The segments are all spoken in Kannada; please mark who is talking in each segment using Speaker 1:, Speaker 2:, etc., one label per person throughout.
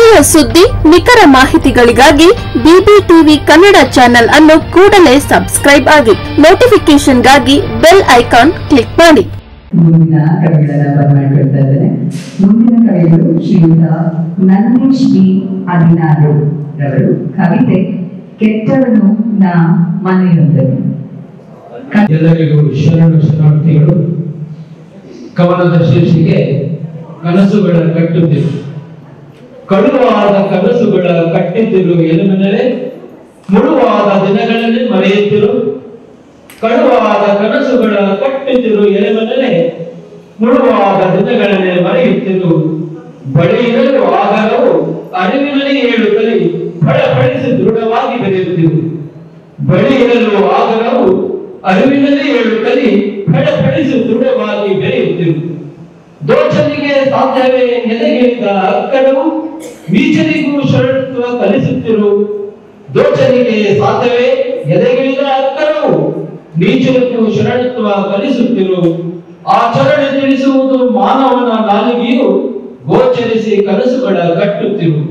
Speaker 1: ಸ್ಥಳೀಯ ಸುದ್ದಿ ನಿಖರ ಮಾಹಿತಿಗಳಿಗಾಗಿ ಬಿಬಿಟಿವಿ ಕನ್ನಡ ಚಾನೆಲ್ ಅನ್ನು ಕೂಡಲೇ ಸಬ್ಸ್ಕ್ರೈಬ್ ಆಗಿ ನೋಟಿಫಿಕೇಶನ್ಗಾಗಿ ಬೆಲ್ ಐಕಾನ್ ಕ್ಲಿಕ್ ಮಾಡಿ.
Speaker 2: ಮುಂದಿನ ಕವಿಗಳನ್ನ ಬರಮಾಡಿಕೊಳ್ತಾ ಇದ್ದೇನೆ. ಮುಂದಿನ ಕವಿಗಳು ಶ್ರೀಯುತ ನಂದೀಶ್ ಬಿ ಅದಿನಾರು ರವರು. ಕವಿತೆ ಕೆಟ್ಟವನು ನಾ ಮನೆಯೊಂದನು.
Speaker 3: ಎಲ್ಲರಿಗೂ ಶರಣಾರ್ಥಿಗಳು. ಕವನದ ಶೀರ್ಷಿಕೆ ಕನಸುಗಳ ಕಟ್ಟುತ್ತಿರು. ಕಳುವಾದ ಕನಸುಗಳ ಕಟ್ಟಿದ್ದಿರು ಎಲುಮೆನಲೆ ಮುಳುವಾದ ದಿನಗಳಲ್ಲಿ ಮರೆಯುತ್ತಿರು. ಕಳುವಾದ ಕನಸುಗಳ ಕಟ್ಟಿದ್ದಿರು ಎಲುಮೆನಲೆ ಮುಳುವಾದ ದಿನಗಳಲ್ಲಿ ಮರೆಯುತ್ತಿರು. ಬಳಿಯಿರಲು ಆಗರವು ಅರಿವಿನಲ್ಲಿ ಹೇಳುತ್ತಲೇ ಫಳಫಳಿಸಿ ದೃಢವಾಗಿ ಬೆರೆಯುತ್ತಿರು. ಬಳಿಯಿರಲು ಆಗರವು ಅರಿವಿನಲ್ಲಿ ಹೇಳುತ್ತಲೇ ಫಳಫಳಿಸಿ ದೃಢವಾಗಿ ಬೆರೆಯುತ್ತಿರು. ದೋಚನಿಗೆ ಸಾಧ್ಯವೇ ಎದೆಗಿಳಿದ ಅಕ್ಕಡವು ಮೀಚನಿಗೂ ಶರಣತ್ವ ಕಲಿಸುತ್ತಿರು. ದೋಚನಿಗೆ ಸಾಧ್ಯವೇ ಎದೆಗಿಳಿದ ಅಕ್ಕಡವು ನೀಚನಿಗೂ ಶರಣತ್ವ ಕಲಿಸುತ್ತಿರು. ಆಚರಣೆ ತಿಳಿಸುವುದು ಮಾನವನ ನಾಲಿಗೆಯು ಗೋಚರಿಸಿ ಕನಸುಗಳ ಕಟ್ಟುತ್ತಿರು.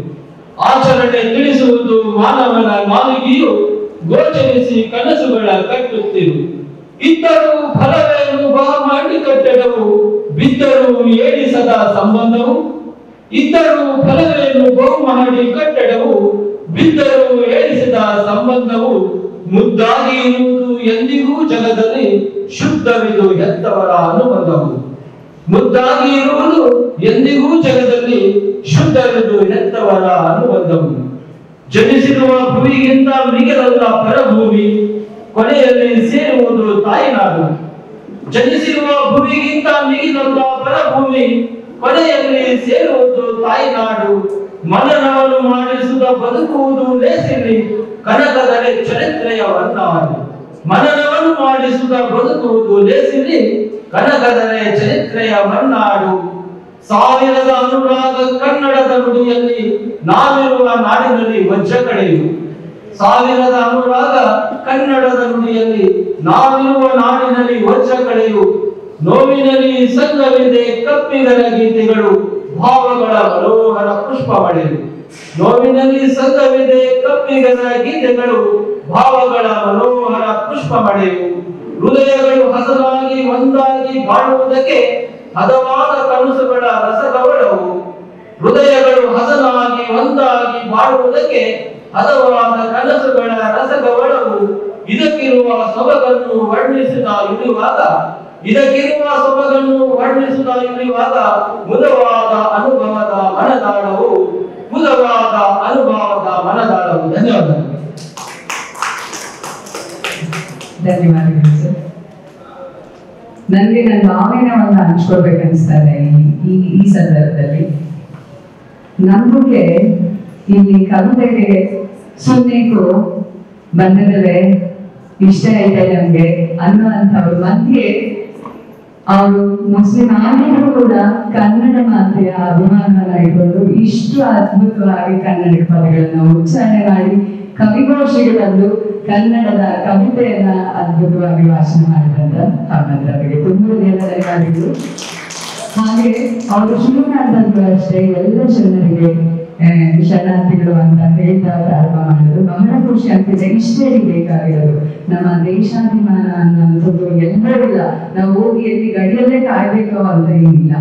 Speaker 3: ಆಚರಣೆ ತಿಳಿಸುವುದು ಮಾನವನ ನಾಲಿಗೆಯು ಗೋಚರಿಸಿ ಕನಸುಗಳ ಕಟ್ಟುತ್ತಿರು. ಇದ್ದರೂ ಫಲವೇನು ಬಾ ಮಾಡಿ ಕಟ್ಟಡವು ಬಿದ್ದರೂ ಏಳಿಸದ ಸಂಬಂಧವು. ಇದ್ದರೂ ಫಲವೇನು ಬಹು ಮಾಡಿ ಕಟ್ಟಡವು ಬಿದ್ದರೂ ಏಳಿಸದ ಸಂಬಂಧವು. ಮುದ್ದಾಗಿ ಇರುವುದು ಎಂದಿಗೂ ಜಗದಲ್ಲಿ ಶುದ್ಧವಿದು ಹೆತ್ತವರ ಅನುಬಂಧವು. ಮುದ್ದಾಗಿ ಇರುವುದು ಎಂದಿಗೂ ಜಗದಲ್ಲಿ ಶುದ್ಧವಿದು ಹೆತ್ತವರ ಅನುಬಂಧವು. ಜನಿಸಿರುವ ಭೂಮಿಗಿಂತ ಮಿಗಿಲಲ್ಲ ಪರಭೂಮಿ, ಕೊನೆಯಲ್ಲಿ ಸೇರುವುದು ತಾಯಿನಾಡು. ಜನಿಸಿರುವ ಭೂಮಿಗಿಂತ ಮಿಗಿಲಲ್ಲ ಪರಭೂಮಿ, ಕೊನೆಯಲ್ಲಿ ಸೇರುವುದು ತಾಯಿನಾಡು. ಮನನವನ್ನು ಮಾಡಿಸುವ ಬದುಕುವುದು ಲೇಸಿಲಿ ಕನಕದರೆ ಚರಿತ್ರೆಯ ಹೊನ್ನಾಡು. ಮನನವನ್ನು ಮಾಡಿಸುವ ಬದುಕುವುದು ಲೇಸಿಲಿ ಕನಕದರೆ ಚರಿತ್ರೆಯ ಹೊನ್ನಾಡು. ಸಾವಿರದ ಅನುರಾಗ ಕನ್ನಡದ ನುಡಿಯಲ್ಲಿ ನಾವಿರುವ ನಾಡಿನಲ್ಲಿ ವಜ್ರ ಕಡೆಯು. ಸಾವಿರದ ಅನುರಾಗ ಕನ್ನಡದ ನುಡಿಯಲ್ಲಿ ನಾವಿರುವ ನಾಡಿನಲ್ಲಿ ವಜ್ರ ಕಡೆಯು. ನೋವಿನಲ್ಲಿ ಸಂಗವಿದೆ ಕಪ್ಪಿಗರ ಗೀತೆಗಳು ಭಾವಗಳ ಮನೋಹರ ಪುಷ್ಪ ಮಳೆಯು. ನೋವಿನಲ್ಲಿ ಸಂಗವಿದೆ ಕಪ್ಪಿಗರ ಗೀತೆಗಳು ಭಾವಗಳ ಮನೋಹರ ಪುಷ್ಪ ಮಳೆಯು. ಹೃದಯಗಳು ಹಸನಾಗಿ ಒಂದಾಗಿ ಬಾಳುವುದಕ್ಕೆ ಹದವಾದ ಕನಸುಗಳ ರಸಗವಳವು. ಹೃದಯಗಳು ಹಸನಾಗಿ ಒಂದಾಗಿ ಬಾಳುವುದಕ್ಕೆ ಹದವಾದ ಕನಸುಗಳ ರಸಗವಳವು. ಇದಕ್ಕಿರುವ ಸೊಬಗನ್ನು ವರ್ಣಿಸುತ್ತಾ ಇರುವಾಗ ಮುದವಾದ ಅನುಭವದ ಮನದಾಳವು. ಮುದವಾದ ಅನುಭವದ ಮನದಾಳವು. ಧನ್ಯವಾದಗಳು.
Speaker 2: ಧನ್ಯವಾದಗಳು ಸರ್. ನನಗೆ ನನ್ನ ಭಾವನೆಯನ್ನು ಹಂಚ್ಕೊಳ್ಬೇಕನ್ನಿಸ್ತಾರೆ ಈ ಸಂದರ್ಭದಲ್ಲಿ. ನಮಗೆ ಇಲ್ಲಿ ಕವಿತೆಗೆ ಸುನ್ನೇಕು ಬಂದದಲ್ಲೇ ಇಷ್ಟ ಇದೆ ನಮ್ಗೆ ಅನ್ನುವಂಥವ್ರ ಮಧ್ಯೆ ಅವರು ಮುಸ್ಲಿಂ ಆಗಿದ್ರು ಕೂಡ ಕನ್ನಡ ಮಾತೆಯ ಅಭಿಮಾನವನ್ನ ಇಟ್ಕೊಂಡು ಇಷ್ಟು ಅದ್ಭುತವಾಗಿ ಕನ್ನಡ ಪದಗಳನ್ನ ಉಚ್ಚಾರಣೆ ಮಾಡಿ ಕವಿಗೋಷ್ಠಿಗಳಲ್ಲೂ ಕನ್ನಡದ ಕವಿತೆಯನ್ನ ಅದ್ಭುತವಾಗಿ ಭಾಷಣ ಮಾಡಿದಂತ ಅವರಿಗೆ ತುಂಬ ಧನ್ಯವಾದಗಳು. ಹಾಗೆ ಅವರು ಶುರು ಮಾಡಿದಂತೂ ಅಷ್ಟೇ ಎಲ್ಲ ಜನರಿಗೆ ಶರಣಾರ್ಥಿಗಳು ಅಂತ ಹೇಳ್ತಾ ಪ್ರಾರಂಭ ಮಾಡಿದ್ರು. ಬಹಳ ಖುಷಿ ಆಗ್ತಿದೆ. ಇಷ್ಟೇ ಬೇಕಾಗಿರೋದು. ನಮ್ಮ ದೇಶಾಭಿಮಾನ ಅನ್ನೋದು ಎಲ್ಲರಿಲ್ಲ. ನಾವು ಹೋಗಿ ಎಲ್ಲಿ ಗಡಿಯಲ್ಲೇ ಕಾಯ್ಬೇಕು ಅಂತ ಏನಿಲ್ಲ.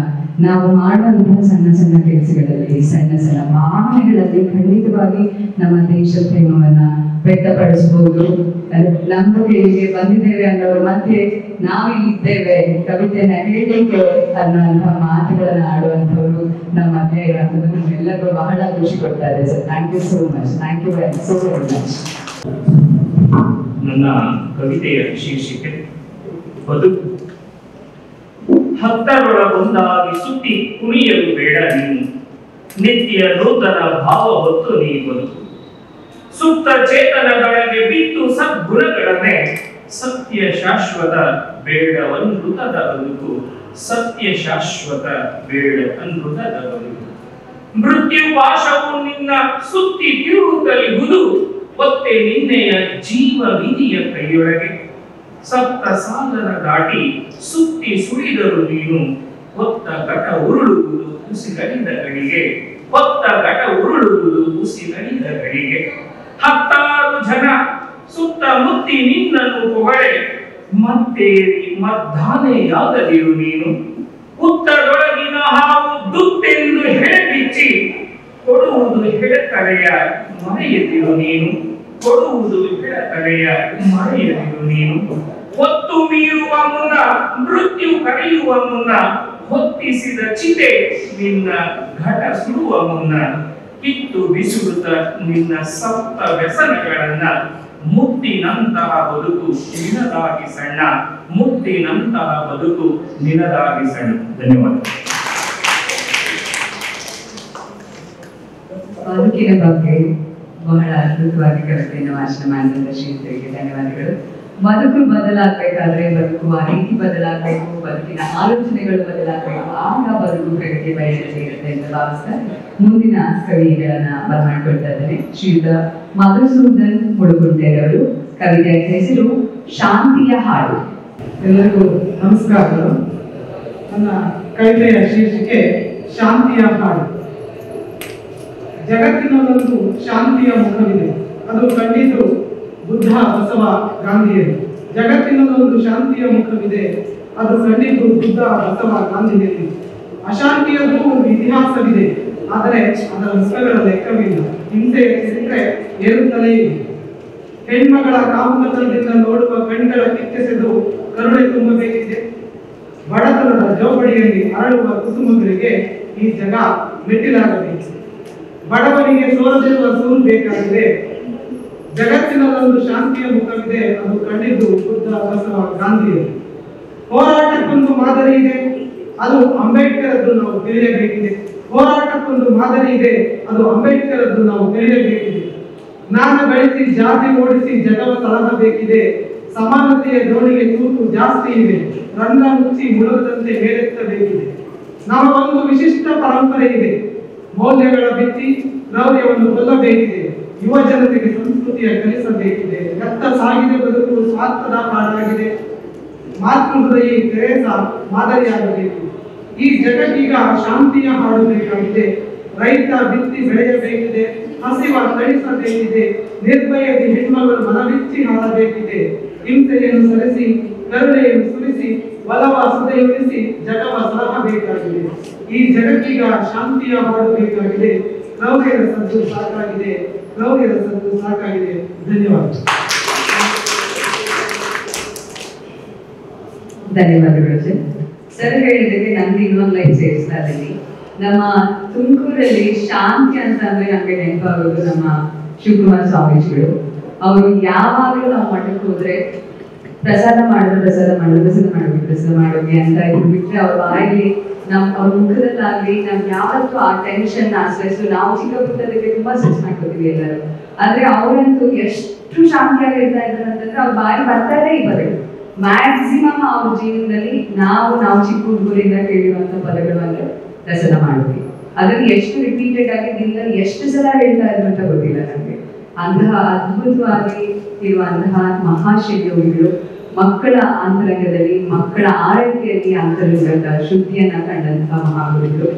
Speaker 2: ನಾವು ಮಾಡುವಂತಹ ಸಣ್ಣ ಸಣ್ಣ ಕೆಲಸಗಳಲ್ಲಿ ಸಣ್ಣ ಸಣ್ಣ ಭಾವನೆಗಳಲ್ಲಿ ಖಂಡಿತವಾಗಿ ನಮ್ಮ ದೇಶ ಪ್ರೇಮವನ್ನ ವ್ಯಕ್ತಪಡಿಸಬಹುದು. ನಂಬಿಕೆಗೆ ಬಂದಿದ್ದೇವೆ ಅನ್ನೋರ ಮಧ್ಯೆ ನಾವಿಲ್ಲಿದ್ದೇವೆ ಕವಿತೆಯನ್ನ ಹೇಳಲಿಕ್ಕೆ ಅನ್ನುವಂತಹ ಮಾತುಗಳನ್ನ ಆಡುವಂಥವ್ರು ನಮ್ಮ ಮಧ್ಯೆ ಇರುವಂಥದ್ದು ನಮ್ಮೆಲ್ಲರಿಗೂ ಬಹಳ ಖುಷಿ ಕೊಡ್ತಾ ಇದೆ sir. Thank you so much. Thank you so very much.
Speaker 4: ನನ್ನ ಕವಿತೆಯ ಶೀರ್ಷಿಕೆ ಬದುಕು. ಹತ್ತರೊಳ ಒಂದಾಗಿ ಸುತ್ತಿ ಕುಣಿಯಲು ಬೇಡ ನೀನು, ನಿತ್ಯ ನೂತನ ಭಾವ ಹೊತ್ತು ನೀ ಬದುಕು. ಸುಪ್ತ ಚೇತನದೊಳಗೆ ಬಿತ್ತು ಸದ್ಗುಣಗಳನ್ನೇ, ಸತ್ಯ ಶಾಶ್ವತ ಬೇಡ ಅನೃತದ ಬದುಕು. ಸತ್ಯ ಶಾಶ್ವತ ಬೇಡ ಅನೃತದ ಬದುಕು. ಮೃತ್ಯು ಪಾಶವು ನಿನ್ನ ಸುತ್ತಿ ತಿರುಗುತ್ತಲಿ ಗುದು, ಒತ್ತೆ ನಿನ್ನೆಯ ಜೀವ ವಿಧಿಯ ಕೈಯೊಳಗೆ. ಸಪ್ತ ಸಾಗರ ದಾಟಿ ಸುತ್ತಿ ಸುಳಿದರು ನೀನು, ಹೊತ್ತ ಘಟ ಉರುಳುವುದು ಕುಸಿಗಲಿದ ಗಡಿಗೆ. ಹೊತ್ತ ಘಟ ಉರುಳುವುದು ಉಸಿರಡಿದ ಗಳಿಗೆ. 10 ಜನ ಸುತ್ತಮುತ್ತಿ ನಿನ್ನನ್ನು ಹೊಗಳೆ ಮತ್ತೇರಿ ಮದ್ದಾನೆಯಾಗದಿರು ನೀನು. ಹುತ್ತದೊಳಗಿನ ಹಾವು ದುತ್ತೆಂದು ಹೆಳಬಿಚ್ಚಿ ಕೊಡುವುದು ಹೆಳಕಳೆಯ ಮರೆಯದಿರು ನೀನು. ಕೊಡುವುದು ಹೆಳಕಳೆಯ ಮರೆಯದಿರು ನೀನು. ಹೊತ್ತು ಮೀರುವ ಮುನ್ನ ಮೃತ್ಯು ಕರೆಯುವ ಮುನ್ನ ಹೊತ್ತಿಸಿದ ಚಿತೆ ನಿನ್ನ ಘಟ ಸುಡುವ ಮುನ್ನ ಕಿತ್ತು ಬಿಸುಡುತ್ತ ನಿನ್ನ ಸಪ್ತ ವ್ಯಸನಗಳನ್ನ ಮುತ್ತಿನಂತಹ ಬದುಕು ನಿನದಾಗಿ ಸಣ್ಣ. ಮುತ್ತಿನಂತಹ ಬದುಕು ನಿನದಾಗಿ ಸಣ್ಣ. ಧನ್ಯವಾದ.
Speaker 2: ಬದುಕಿನ ಬಗ್ಗೆ ಬಹಳ ಅದ್ಭುತವಾಗಿ ಕವಿತೆಯನ್ನು ವಾಚನ ಮಾಡಿದಂತ ಶ್ರೀಯುತರಿಗೆ ಧನ್ಯವಾದಗಳು. ಬದುಕು ಬದಲಾಗಬೇಕಾದ್ರೆ ಬದುಕುವ ರೀತಿ ಬದಲಾಗಬೇಕು, ಬದುಕಿನ ಆಲೋಚನೆಗಳು ಬದಲಾಗಬೇಕು, ಆಗ ಬದುಕು ಪ್ರಗತಿ ಬಯಲಿಗೆ ಇರುತ್ತೆ ಅಂತ ಭಾವಿಸ್ತಾ ಮುಂದಿನ ಕವಿಗಳನ್ನ ಬರಮಾಡ್ಕೊಳ್ತಾ ಇದ್ದೇನೆ. ಶ್ರೀಯುತ ಮಧುಸೂದನ್ ಮುಡುಗುಂಟೆರವರು. ಕವಿತೆಯ ಹೆಸರು ಶಾಂತಿಯ ಹಾಡು.
Speaker 5: ಎಲ್ಲರಿಗೂ ನಮಸ್ಕಾರಗಳು. ನನ್ನ ಕವಿತೆಯ ಶೀರ್ಷಿಕೆ ಶಾಂತಿಯ ಹಾಡು. ಜಗತ್ತಿನಲ್ಲೊಂದು ಶಾಂತಿಯ ಮುಖವಿದೆ, ಅದು ಕಂಡಿತು ಬುದ್ಧ, ಬಸವ, ಗಾಂಧಿಯರು. ಜಗತ್ತಿನಲ್ಲೊಂದು ಶಾಂತಿಯ ಮುಖವಿದೆ, ಅದು ಕಂಡಿತು ಬುದ್ಧ, ಬಸವ, ಗಾಂಧಿಯರು. ಅಶಾಂತಿಯದು ಒಂದು ಇತಿಹಾಸವಿದೆ, ಆದರೆ ಅದರ ಮುಖಗಳ ಲೆಕ್ಕವಿಲ್ಲ. ಹಿಂಸೆಯ ಚರಿತ್ರೆ ಏರುತ್ತಲೇ ಇದೆ. ಹೆಣ್ಮಗಳ ಕಾಮುಕತನದಿಂದ ನೋಡುವ ಕಣ್ಗಳ ಕಿಚ್ಚೆಸೆದು ಕರುಣೆ ತುಂಬಬೇಕಿದೆ. ಬಡತನದ ಜೋಬಡಿಯಲ್ಲಿ ಅರಳುವ ಕುಸುಮಗಳಿಗೆ ಈ ಜಗ ಮೆಟ್ಟಿಲಾಗಬೇಕು. ಬಡವನಿಗೆ ಸೋರದಿರುವ ಸೂರು ಬೇಕಾಗಿದೆ. ಜಗತ್ತಿನಲ್ಲೊಂದು ಶಾಂತಿಯ ಮುಖವಿದೆ, ಅದು ಕಂಡಿದ್ದು ಬುದ್ಧ, ಬಸವ, ಗಾಂಧಿಯರು. ಹೋರಾಟಕ್ಕೊಂದು ಮಾದರಿ ಇದೆ, ಅದು ಅಂಬೇಡ್ಕರದ್ದು ನಾವು ತಿಳಿಯಬೇಕಿದೆ. ಹೋರಾಟಕ್ಕೊಂದು ಮಾದರಿ ಇದೆ, ಅದು ಅಂಬೇಡ್ಕರದ್ದು ನಾವು ತಿಳಿಯಬೇಕಿದೆ. ಜ್ಞಾನ ಗಳಿಸಿ ಜಾತಿ ಓಡಿಸಿ ಜಗವ ಸಲಹಬೇಕಿದೆ. ಸಮಾನತೆಯ ದೋಣಿಗೆ ತೂತು ಜಾಸ್ತಿ ಇದೆ, ರಂಧ್ರ ಮುಚ್ಚಿ ಮುಳುಗದಂತೆ ಮೇಲೆತ್ತಬೇಕಿದೆ. ನಮಗೊಂದು ವಿಶಿಷ್ಟ ಪರಂಪರೆ ಇದೆ, ಮೌಲ್ಯಗಳ ಬಿತ್ತಿ ಕ್ರೌರ್ಯವನ್ನು ಕೊಲ್ಲಬೇಕಿದೆ. ಯುವ ಜನತೆಗೆ ಸಂಸ್ಕೃತಿಯ ಕಲಿಸಬೇಕಿದೆ. ರಕ್ತ ಸಾಗಿದೆ ಬದುಕು ಸ್ವಾರ್ಥದ ಪಾಡಾಗಿದೆ. ಮಾತೃಹೃದಯಿ ತೆರೇಸಾ ಮಾದರಿಯಾಗಬೇಕು. ಈ ಜಗಕ್ಕೀಗ ಶಾಂತಿಯ ಹಾಡು ಬೇಕಾಗಿದೆ. ರೈತ ಬಿತ್ತಿ ಬೆಳೆಯಬೇಕಿದೆ, ಹಸಿವ ತಳಿಸಬೇಕಿದೆ. ನಿರ್ಭಯದಿ ಹೆಣ್ಮಗಳು ಮನಬಿಚ್ಚಿ ಹಾಡಬೇಕಿದೆ. ಹಿಂಸೆಯನ್ನು ಸರಿಸಿ ಕರುಣೆಯನ್ನು ಸುರಿಸಿ ಬಲವ ಸುದೆಯುಳಿಸಿ ಜಗವ ಸಲಹಬೇಕಾಗಿದೆ. ಈ ಜಗಕ್ಕೀಗ ಶಾಂತಿಯ ಹಾಡು ಬೇಕಾಗಿದೆ. ಕ್ರೌರ್ಯದ ಸದ್ದು ಸಾಕಾಗಿದೆ, ಕ್ರೌರ್ಯದ ಸದ್ದು ಸಾಕಾಗಿದೆ. ಧನ್ಯವಾದ.
Speaker 2: ಧನ್ಯವಾದಗಳು ಸರ್. ಸರ್ ಹೇಳಿದ್ದಕ್ಕೆ ನಂದು ಇನ್ನೊಂದು ಲೈನ್ ಸೇರಿಸ್ತಾ ಇದ್ದೀನಿ. ನಮ್ಮ ತುಮಕೂರಲ್ಲಿ ಶಾಂತಿ ಅಂತ ಅಂದ್ರೆ ನಮ್ಗೆ ನೆನಪಾಗೋದು ನಮ್ಮ ಶಿವಕುಮಾರ ಸ್ವಾಮೀಜಿಗಳು. ಅವರು ಯಾವಾಗಲೂ ನಾವು ಮಠಕ್ಕೆ ಹೋದ್ರೆ ಪ್ರಸಾದ ಮಾಡೋಗಿ ಅಂತ ಇದ್ರು ಬಿಟ್ರೆ ಅವ್ರ ಬಾಯಲ್ಲಿ ಅವ್ರ ಮುಖದಲ್ಲಾಗ್ಲಿ ನಮ್ಗೆ ಯಾವತ್ತೂ ಆ ಟೆನ್ಷನ್, ಆ ಸ್ಟ್ರೆಸ್, ನಾವು ಚಿಕ್ಕ ಪುಟ್ಟದಕ್ಕೆ ತುಂಬಾ ಸ್ಟ್ರೆಸ್ ಮಾಡ್ಕೋತೀವಿ ಎಲ್ಲರೂ. ಆದ್ರೆ ಅವರಂತೂ ಎಷ್ಟು ಶಾಂತಿಯಾಗಿರ್ತಾ ಇದ್ದಾರೆ ಅಂತಂದ್ರೆ ಅವ್ರ ಬಾಯಿ ಬರ್ತಾನೆ ಈ ಪದಗಳು. ಮ್ಯಾಕ್ಸಿಮಮ್ ಅವ್ರ ಜೀವನದಲ್ಲಿ ನಾವು ಚಿಕ್ಕ ಹುಡುಗರಿಂದ ಕೇಳಿರುವಂತ ಪದಗಳು ಅಂದ್ರೆ ಪ್ರಸಾದ ಮಾಡೋದು. ಅದನ್ನು ಎಷ್ಟು ರಿಪೀಟೆಡ್ ಆಗಿ ದಿನದಲ್ಲಿ ಎಷ್ಟು ಸಲ ಹೇಳ್ತಾ ಇದ್ರು ಅಂತ ಗೊತ್ತಿಲ್ಲ ನಮ್ಗೆ. ಅಂತಹ ಅದ್ಭುತವಾಗಿ ಇರುವಂತಹ ಮಹಾಶಿವಯೋಗಿಗಳು ಮಕ್ಕಳ ಅಂತರಂಗದಲ್ಲಿ, ಮಕ್ಕಳ ಆರೈಕೆಯಲ್ಲಿ ಅಂತರಂಗದ ಶುದ್ಧಿಯನ್ನ ಕಂಡಂತಹ ಮಹಾಗುರುಗಳು.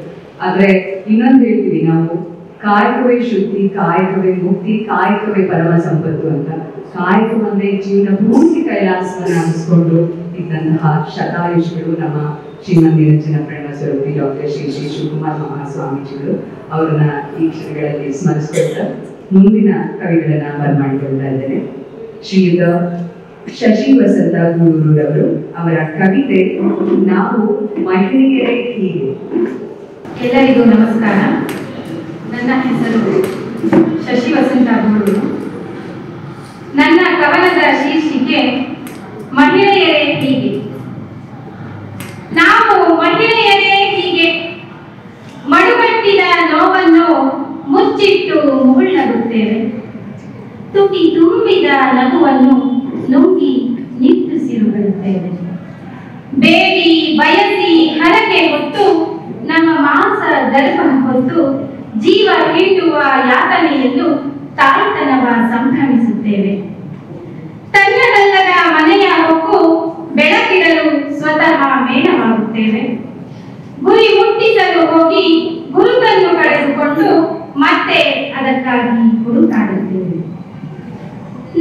Speaker 2: ಆದ್ರೆ ಇನ್ನೊಂದು ಹೇಳ್ತೀವಿ ನಾವು, ಕಾಯಕವೇ ಶುದ್ಧಿ, ಕಾಯಕವೇ ಮುಕ್ತಿ, ಕಾಯಕವೇ ಪರಮ ಸಂಪತ್ತು ಅಂತ. ಕಾಯಕವನ್ನೇ ಜೀವನ ಪೂರ್ತಿ ಕೈಲಾಸವನ್ನ ಅನಿಸ್ಕೊಂಡು ಇದ್ದಂತಹ ಶತಾಯುಷಿಗಳು ನಮ್ಮ ಶ್ರೀಮಂದಿರಂಜನ ಪ್ರಣವ ಸ್ವರೂಪಿ ಡಾಕ್ಟರ್ ಶ್ರೀ ಶಿವಕುಮಾರ ಮಹಾಸ್ವಾಮೀಜಿಗಳು. ಅವರನ್ನ ಈ ಕ್ಷಣಗಳಲ್ಲಿ ಸ್ಮರಿಸ್ಕೊಳ್ತಾ ಮುಂದಿನ ಕವಿಗಳನ್ನ ಬರಮಾಡಿಕೊಳ್ತಾ ಇದ್ದೇನೆ. ಶ್ರೀಯುತ ಶಶಿ ವಸಂತ ಗೂಳೂರವರು. ಅವರ ಕವಿತೆ ನಾವು ಮಹಿಳೆಯರೇ ಹೀಗೆ.
Speaker 6: ಎಲ್ಲರಿಗೂ ನಮಸ್ಕಾರ. ನನ್ನ ಹೆಸರು ಶಶಿ ವಸಂತ ಗೂಳೂರು. ನನ್ನ ಕವನದ ಶೀರ್ಷಿಕೆ ಮಹಿಳೆಯರೇ ಹೀಗೆ. ನಾವು ಮಹಿಳೆಯರೇ ಹೀಗೆ, ಮಡುಗಟ್ಟಿದ ನೋವನ್ನು ಮುಚ್ಚಿಟ್ಟು ಮುಗುಳ್ನಗುತ್ತೇವೆ. ತುಟಿ ತುಂಬಿದ ನಗುವನ್ನು ನುಂಗಿ ನಿಟ್ಟುಸಿರುಬಿಡುತ್ತೇವೆ. ಬೇಡಿ ಬಯಸಿ ಹರಕೆ ಹೊತ್ತು ನಮ್ಮ ಮಾಂಸ ಗರ್ಭ ಹೊತ್ತು ಜೀವ ಹಿಂಡುವ ಯಾತನೆಯನ್ನು ತಾಯ್ತನವ ಸಂಭ್ರಮಿಸುತ್ತೇವೆ. ತನ್ನದಲ್ಲದ ಮನೆಯ ಹೊಕ್ಕು ಬೆಳಕಿಡಲು ಸ್ವತಃ ಮೇಣವಾಗುತ್ತೇವೆ. ಗುರಿ ಮುಟ್ಟಿಸಲು ಹೋಗಿ ಗುರುತನ್ನು ಕಳೆದುಕೊಂಡು ಮತ್ತೆ ಅದಕ್ಕಾಗಿ ಹುಡುಕಾಡುತ್ತೇವೆ.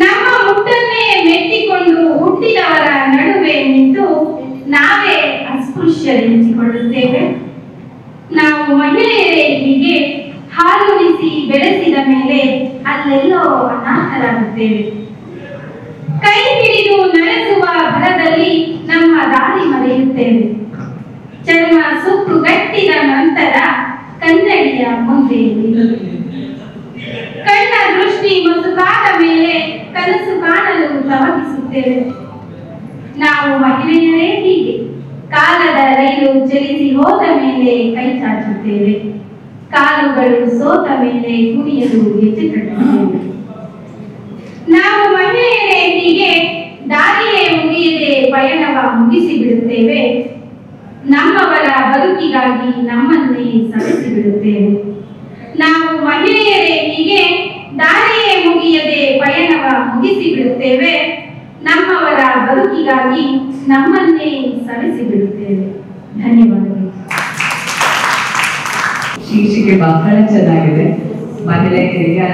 Speaker 6: ನಮ್ಮ ಮುಟ್ಟನ್ನೇ ಮೆಟ್ಟಿಕೊಂಡು ಹುಟ್ಟಿದವರ ನಡುವೆ ನಿಂತು ನಾವೇ ಅಸ್ಪೃಶ್ಯರೆನಿಸಿಕೊಳ್ಳುತ್ತೇವೆ. ನಾವು ಮಹಿಳೆಯರೇ ಹೀಗೆ ಹಾಲುಣಿಸಿ ಬೆಳೆಸಿದ ಮೇಲೆ ಅಲ್ಲೆಲ್ಲೋ ಅನಾಥರಾಗುತ್ತೇವೆ. ಕೈ ಹಿಡಿದು ನಡೆಸುವ ಭರದಲ್ಲಿ ನಮ್ಮ ದಾರಿ ಮರೆಯುತ್ತೇವೆ. ಚರ್ಮ ಸುಕ್ಕು ಗಟ್ಟಿದ ನಂತರ ಕನ್ನಡಿಯ ಮುಂದೆ ಕಣ್ಣ ದೃಷ್ಟಿ ಮಸುಕಾದ ಮೇಲೆ ಕನಸು ಕಾಣಲು ತವಕಿಸುತ್ತೇವೆ. ನಾವು ಮಹಿಳೆಯರೇ ಹೀಗೆ ಕಾಲದ ರೈಲು ಚಲಿಸಿ ಹೋದ ಮೇಲೆ ಕೈ ಚಾಚುತ್ತೇವೆ. ಕಾಲುಗಳು ಸೋತ ಮೇಲೆ ಕುಣಿಯಲು ಹೆಜ್ಜೆ ಕಟ್ಟುತ್ತೇವೆ. ನಾವು ಮಹಿಳೆಯರೇ ಹೀಗೆ ದಾರಿಯೇ ಮುಗಿಯದೆ ಪಯಣವ ಮುಗಿಸಿ ಬಿಡುತ್ತೇವೆ. ನಮ್ಮವರ ಬದುಕಿಗಾಗಿ ನಮ್ಮನ್ನೇ ಸವೆಸಿ ಬಿಡುತ್ತೇವೆ. ನಾವು ಮಹಿಳೆಯರೇ ಹೀಗೆ ದಾರಿಯೇ ಮುಗಿಯದೆ ಪಯಣವ ಮುಗಿಸಿ ಬಿಡುತ್ತೇವೆ. ನಮ್ಮವರ ಬದುಕಿಗಾಗಿ ನಮ್ಮನ್ನೇ ಸವೆಸಿ ಬಿಡುತ್ತೇವೆ. ಧನ್ಯವಾದಗಳು.
Speaker 2: ಶೀರ್ಷಿಕೆ ಬಹಳ ಚೆನ್ನಾಗಿದೆ. ಮಹಿಳೆಯರಿಗೆ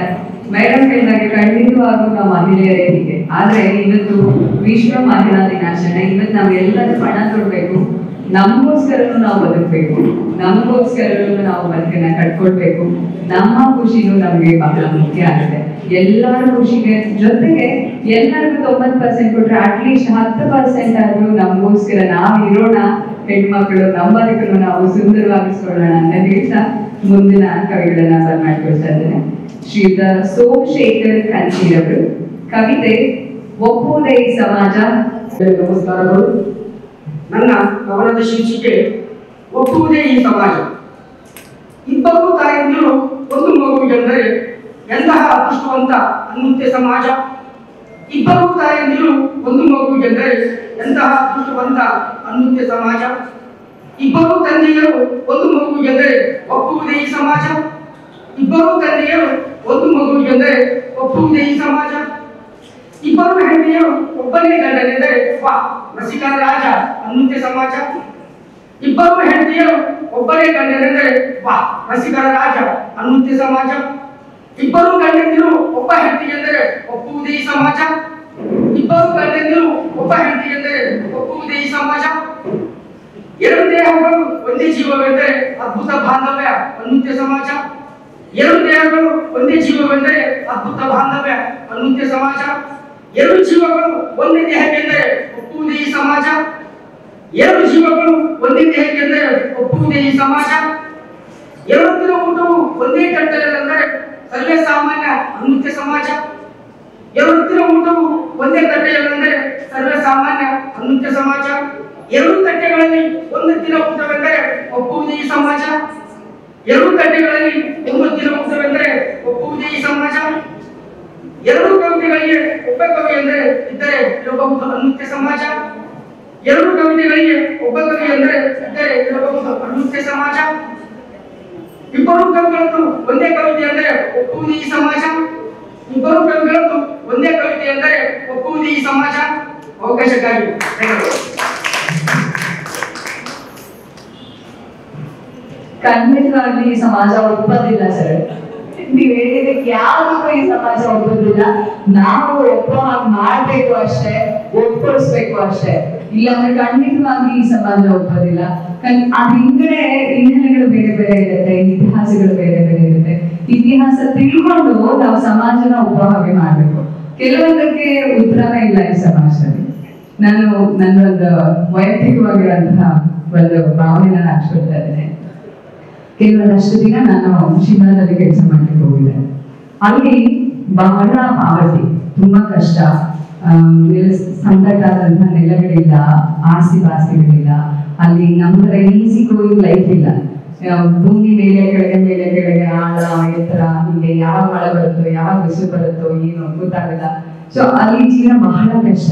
Speaker 2: ಮೇಡಮ್ ಹೇಳಿದಾಗೆ ಖಂಡಿತವಾಗೂ ನಾವು ಮಹಿಳೆಯರೇ ಹೀಗೆ. ಆದ್ರೆ ಇವತ್ತು ವಿಶ್ವ ಮಹಿಳಾ ದಿನಾಚರಣೆ. ಇವತ್ತು ನಾವೆಲ್ಲರೂ ಪಣ ತೊಡ್ಬೇಕು. ನಮಗೋಸ್ಕರನು ನಾವು ಬದುಕಬೇಕು, ನಮಗೋಸ್ಕರನು ನಾವು ಬದುಕನ್ನ ಕಟ್ಕೊಳ್ಬೇಕು. ನಮ್ಮ ಖುಷಿನೂ ನಮ್ಗೆ ಬಹಳ ಮುಖ್ಯ ಆಗುತ್ತೆ. ಎಲ್ಲರ ಖುಷಿಗೆ ಜೊತೆಗೆ ಎಲ್ಲರಿಗೂ 90% ಕೊಟ್ರೆ ಅಟ್ಲೀಸ್ಟ್ 10% ಆದ್ರೂ ನಮಗೋಸ್ಕರ ನಾವು ಇರೋಣ. ಹೆಣ್ಮಕ್ಳು ನಮ್ಮ ಬದುಕನ್ನು ನಾವು ಸುಂದರವಾಗಿಸ್ಕೊಳ್ಳೋಣ ಅಂತ ಹೇಳ್ತಾ ಮುಂದಿನ ಕವಿಗಳನ್ನ ಬರ್ಮಾಡ್ಕೊಳ್ತಾ ಇದ್ದೇನೆ. ಶ್ರೀಯುತ ಸೋಮಶೇಖರ್ ಕಂಚೀರವರು. ಕವಿತೆ ಒಪ್ಪುವುದೇ ಈ ಸಮಾಜ.
Speaker 7: ನಮಸ್ಕಾರಗಳು. ನನ್ನ ಕವನದ ಶೀರ್ಷಿಕೆ ಒಪ್ಪುವುದೇ ಈ ಸಮಾಜ. ಇಬ್ಬರು ತಾಯಂದಿರು ಒಂದು ಮಗು ಎಂದರೆ ಎಂತಹ ಅದೃಷ್ಟವಂತ ಅನ್ನುತ್ತೆ ಸಮಾಜ. ಇಬ್ಬರು ತಾಯಂದಿರು ಒಂದು ಮಗು ಎಂದರೆ ಎಂತಹ ಅದೃಷ್ಟವಂತ ಅನ್ನುತ್ತೆ ಸಮಾಜ. ಇಬ್ಬರು ತಂದೆಯರು ಒಂದು ಮಗು ಎಂದರೆ ಒಪ್ಪುವುದೇ ಈ ಸಮಾಜ. ಇಬ್ಬರು ತಂದೆಯರು ಒಂದು ಮಗು ಎಂದರೆ ಒಪ್ಪುವುದೇ ಈ ಸಮಾಜ. ಇಬ್ಬರು ಹೆಂಡತಿಯರು ಒಬ್ಬನೇ ಗಂಡನೆಂದರೆ ವಾ ರಸಿಕರ ರಾಜ ಅನ್ನುತ್ತೆ ಸಮಾಜ. ಇಬ್ಬರು ಹೆಂಡತಿಯರು ಒಬ್ಬನೇ ಗಂಡನೆಂದರೆ ವಾ ರಸಿಕರ ರಾಜ ಅನ್ನುತ್ತೆ ಸಮಾಜ. ಇಬ್ಬರು ಗಂಡಂದಿರು ಒಬ್ಬ ಹೆಂಡತಿ ಎಂದರೆ ಒಪ್ಪುವುದೇ ಈ ಸಮಾಜ. ಇಬ್ಬರು ಗಂಡಂದಿರು ಒಬ್ಬ ಹೆಂಡತಿ ಎಂದರೆ ಒಪ್ಪುವುದೇ ಈ ಸಮಾಜ. ಎರಡು ದೇಹಗಳು ಒಂದೇ ಜೀವವೆಂದರೆ ಅದ್ಭುತ ಬಾಂಧವ್ಯ ಅನ್ನುತ್ತೆ ಸಮಾಜ. ಎರಡು ದೇಹಗಳು ಒಂದೇ ಜೀವವೆಂದರೆ ಅದ್ಭುತ ಬಾಂಧವ್ಯ ಅನ್ನುತ್ತೆ ಸಮಾಜ. ಎರಡು ಜೀವಗಳು ಒಂದೇ ದೇಹಕ್ಕೆಂದರೆ ಒಪ್ಪುವುದೇ ಈ ಸಮಾಜ. ಎರಡು ಜೀವಗಳು ಒಂದೇ ದೇಹಕ್ಕೆಂದರೆ ಒಪ್ಪುವುದೇ ಈ ಸಮಾಜ. ಎರಡು ದಿನ ಊಟವು ಒಂದೇ ತಟ್ಟೆಯಲ್ಲೆಂದರೆ ಸರ್ವೇ ಸಾಮಾನ್ಯ ಅನ್ನುತ್ತೆ ಸಮಾಜ. ಎರಡು ದಿನ ಊಟವು ಒಂದೇ ತಟ್ಟೆಯಲ್ಲೆಂದರೆ ಸರ್ವೇ ಸಾಮಾನ್ಯ ಅನ್ನುತ್ತೆ ಸಮಾಜ. ಎರಡು ತಟ್ಟೆಗಳಲ್ಲಿ ಒಂದು ದಿನ ಊಟವೆಂದರೆ ಒಪ್ಪುವುದೇ ಈ ಸಮಾಜ. ಎರಡು ತಟ್ಟೆಗಳಲ್ಲಿ ಒಂದು ದಿನ ಊಟವೆಂದರೆ ಒಪ್ಪುವುದೇ ಈ ಸಮಾಜ. ಎರಡು ಕವಿತೆಗಳಿಗೆ ಒಬ್ಬ ಕವಿ ಎಂದರೆ ಇದ್ದರೆ ಇರಬಹುದು ಅನ್ನುತ್ತೆ ಸಮಾಜ. ಎರಡು ಕವಿತೆಗಳಿಗೆ ಒಬ್ಬ ಕವಿ ಎಂದರೆ ಇದ್ದರೆ ಇರಬಹುದು ಅನ್ನುತ್ತೆ ಸಮಾಜ. ಇಬ್ಬರು ಕವಿಗಳದ್ದು ಒಂದೇ ಕವಿತೆ ಎಂದರೆ ಒಪ್ಪುವುದೇ ಈ ಸಮಾಜ. ಇಬ್ಬರು ಕವಿಗಳದ್ದು ಒಂದೇ ಕವಿತೆ ಎಂದರೆ ಒಪ್ಪುವುದೇ ಈ ಸಮಾಜ. ಅವಕಾಶಕ್ಕಾಗಿ
Speaker 2: ಖಂಡಿತವಾಗಿ ಈ ಸಮಾಜ ಒಪ್ಪೋದಿಲ್ಲ ಸರ್. ನೀವ್ ಹೇಳಿದಕ್ಕೆ ಯಾವ್ದಕ್ಕೂ ಈ ಸಮಾಜ ಒಪ್ಪೋದಿಲ್ಲ. ನಾವು ಒಪ್ಪೋ ಹಾಗೆ ಮಾಡ್ಬೇಕು ಅಷ್ಟೇ, ಒಪ್ಪಿಸ್ಬೇಕು ಅಷ್ಟೇ. ಇಲ್ಲಾಂದ್ರೆ ಖಂಡಿತವಾಗಿ ಈ ಸಮಾಜ ಒಪ್ಪೋದಿಲ್ಲ. ಅದ್ ಹಿಂಗಡೆ ಹಿನ್ನೆಲೆಗಳು ಬೇರೆ ಬೇರೆ ಇರುತ್ತೆ, ಇತಿಹಾಸಗಳು ಬೇರೆ ಬೇರೆ ಇರುತ್ತೆ. ಇತಿಹಾಸ ತಿಳ್ಕೊಂಡು ನಾವು ಸಮಾಜನ ಒಪ್ಪೋ ಹಾಗೆ ಮಾಡ್ಬೇಕು. ಕೆಲವೊಂದಕ್ಕೆ ಉತ್ತರನೇ ಇಲ್ಲ ಈ ಸಮಾಜದಲ್ಲಿ. ನಾನು ನನ್ನೊಂದು ವೈಯಕ್ತಿಕವಾಗಿರುವಂತಹ ಒಂದು ಭಾವನೆನ ಹಂಚ್ಕೊಳ್ತಾ ಇದ್ದೇನೆ. ಕೆಲವೊಂದಷ್ಟು ದಿನ ನಾನು ಶಿಬಿರದಲ್ಲಿ ಕೆಲಸ ಮಾಡ್ಲಿಕ್ಕೆ ಹೋಗಿದ್ದೆ. ಅಲ್ಲಿ ಬಹಳ ಪಾವತಿ, ತುಂಬಾ ಕಷ್ಟ, ಸಂಕಟಾದಂತಹ ನೆಲೆಗಳಿಲ್ಲ, ಆಸ್ತಿ ಪಾಸ್ತಿಗಳಿಲ್ಲ. ಅಲ್ಲಿ ನಮ್ಮ ತರ ಈಸಿ ಗೋಯಿಂಗ್ ಲೈಫ್ ಇಲ್ಲ. ಭೂಮಿ ಮೇಲೆ ಕೆಳಗೆ ಆಳ ಎತ್ತರ, ಹೀಗೆ ಯಾವಾಗ ಮಳೆ ಬರುತ್ತೋ ಯಾವಾಗ ಬಿಸಿಲು ಬರುತ್ತೋ ಏನು ಗೊತ್ತಾಗಲ್ಲ. ಸೊ ಅಲ್ಲಿ ಜೀವನ ಬಹಳ ಕಷ್ಟ.